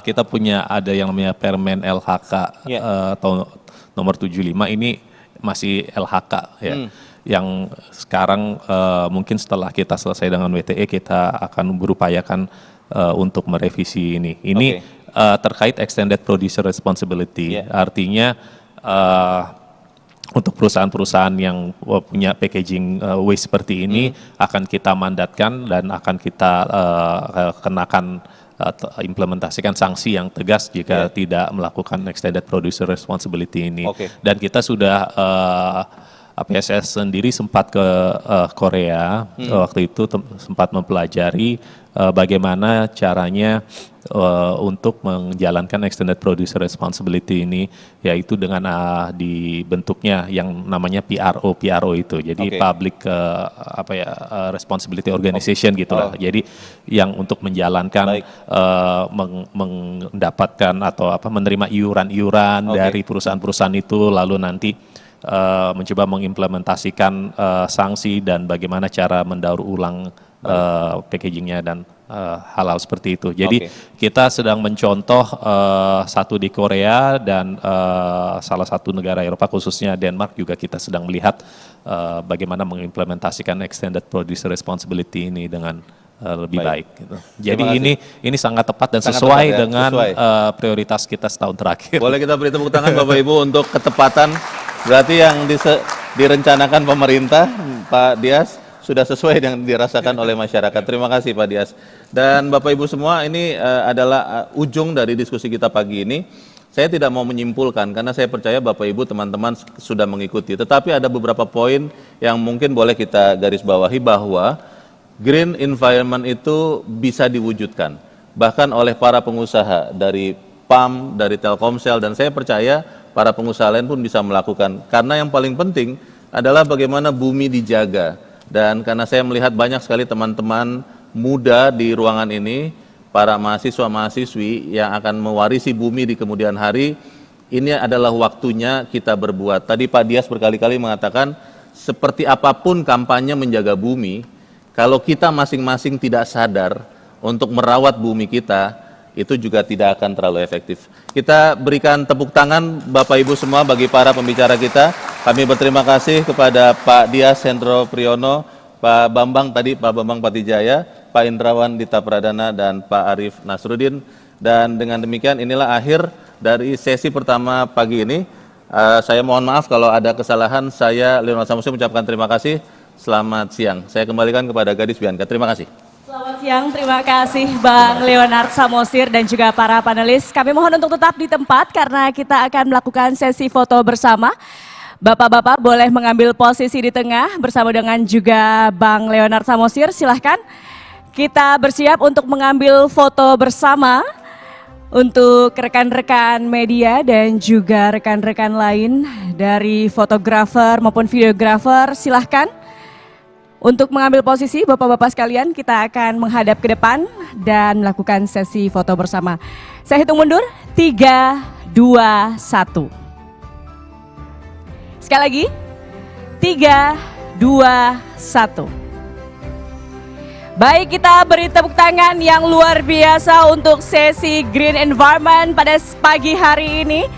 kita punya ada yang namanya Permen LHK tahun nomor 75, ini masih LHK ya. Yang sekarang mungkin setelah kita selesai dengan WTE kita akan berupayakan untuk merevisi ini. Ini terkait extended producer responsibility, artinya untuk perusahaan-perusahaan yang punya packaging waste seperti ini akan kita mandatkan dan akan kita kenakan implementasikan sanksi yang tegas jika tidak melakukan extended producer responsibility ini. Dan kita sudah APSS sendiri sempat ke Korea waktu itu, sempat mempelajari bagaimana caranya untuk menjalankan extended producer responsibility ini, yaitu dengan dibentuknya yang namanya PRO itu, jadi public responsibility organization gitulah. Jadi yang untuk menjalankan mendapatkan atau menerima iuran-iuran dari perusahaan-perusahaan itu, lalu nanti mencoba mengimplementasikan sanksi dan bagaimana cara mendaur ulang packagingnya dan hal-hal seperti itu. Jadi kita sedang mencontoh satu di Korea dan salah satu negara Eropa khususnya Denmark juga kita sedang melihat bagaimana mengimplementasikan extended producer responsibility ini dengan lebih baik. Gitu. Jadi ini sangat tepat dan sesuai dengan prioritas kita setahun terakhir. Boleh kita beri tepuk tangan Bapak Ibu untuk ketepatan. Berarti yang direncanakan pemerintah, Pak Dias, sudah sesuai dengan dirasakan oleh masyarakat. Terima kasih Pak Dias. Dan Bapak Ibu semua, ini adalah ujung dari diskusi kita pagi ini. Saya tidak mau menyimpulkan karena saya percaya Bapak Ibu teman-teman sudah mengikuti. Tetapi ada beberapa poin yang mungkin boleh kita garis bawahi, bahwa green environment itu bisa diwujudkan, bahkan oleh para pengusaha dari PAM, dari Telkomsel, dan saya percaya para pengusaha lain pun bisa melakukan. Karena yang paling penting adalah bagaimana bumi dijaga. Dan karena saya melihat banyak sekali teman-teman muda di ruangan ini, para mahasiswa-mahasiswi yang akan mewarisi bumi di kemudian hari, ini adalah waktunya kita berbuat. Tadi Pak Dias berkali-kali mengatakan, seperti apapun kampanye menjaga bumi, kalau kita masing-masing tidak sadar untuk merawat bumi kita, itu juga tidak akan terlalu efektif. Kita berikan tepuk tangan Bapak Ibu semua bagi para pembicara kita. Kami berterima kasih kepada Pak Dias Hendro Priyono, Pak Bambang Patijaya, Pak Indrawan Dita Pradana, dan Pak Arief Nasruddin. Dan dengan demikian inilah akhir dari sesi pertama pagi ini. Saya mohon maaf kalau ada kesalahan. Saya Leonard Samosir mengucapkan terima kasih. Selamat siang. Saya kembalikan kepada Gadis Bianca. Terima kasih. Selamat siang, terima kasih Bang Leonard Samosir dan juga para panelis. Kami mohon untuk tetap di tempat karena kita akan melakukan sesi foto bersama. Bapak-bapak boleh mengambil posisi di tengah bersama dengan juga Bang Leonard Samosir. Silahkan kita bersiap untuk mengambil foto bersama untuk rekan-rekan media dan juga rekan-rekan lain dari fotografer maupun videografer. Silahkan. Untuk mengambil posisi, Bapak-Bapak sekalian, kita akan menghadap ke depan dan melakukan sesi foto bersama. Saya hitung mundur, 3, 2, 1. Sekali lagi, 3, 2, 1. Baik, kita beri tepuk tangan yang luar biasa untuk sesi Green Environment pada pagi hari ini.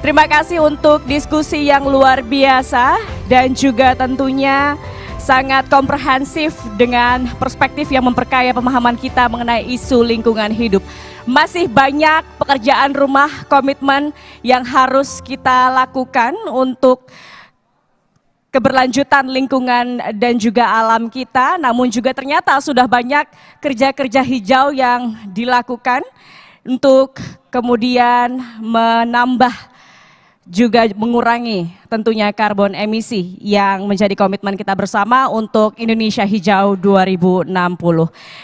Terima kasih untuk diskusi yang luar biasa dan juga tentunya sangat komprehensif dengan perspektif yang memperkaya pemahaman kita mengenai isu lingkungan hidup. Masih banyak pekerjaan rumah, komitmen yang harus kita lakukan untuk keberlanjutan lingkungan dan juga alam kita, namun juga ternyata sudah banyak kerja-kerja hijau yang dilakukan untuk kemudian menambah juga mengurangi tentunya karbon emisi yang menjadi komitmen kita bersama untuk Indonesia Hijau 2060.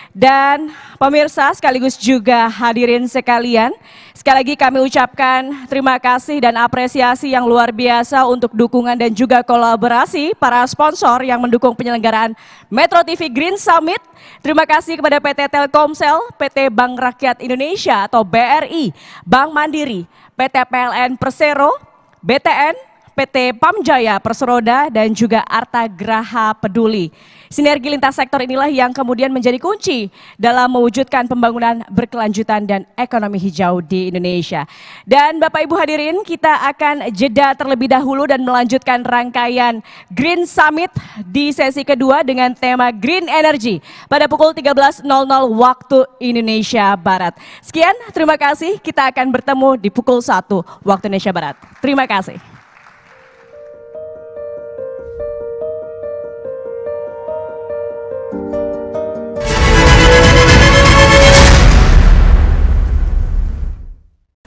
Dan pemirsa sekaligus juga hadirin sekalian, sekali lagi kami ucapkan terima kasih dan apresiasi yang luar biasa untuk dukungan dan juga kolaborasi para sponsor yang mendukung penyelenggaraan Metro TV Green Summit. Terima kasih kepada PT Telkomsel, PT Bank Rakyat Indonesia atau BRI, Bank Mandiri, PT PLN Persero, BTN, PT Pamjaya Perseroda, dan juga Arta Graha Peduli. Sinergi lintas sektor inilah yang kemudian menjadi kunci dalam mewujudkan pembangunan berkelanjutan dan ekonomi hijau di Indonesia. Dan Bapak Ibu hadirin, kita akan jeda terlebih dahulu dan melanjutkan rangkaian Green Summit di sesi kedua dengan tema Green Energy pada pukul 13.00 waktu Indonesia Barat. Sekian, terima kasih. Kita akan bertemu di pukul 1 waktu Indonesia Barat. Terima kasih.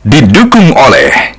Didukung oleh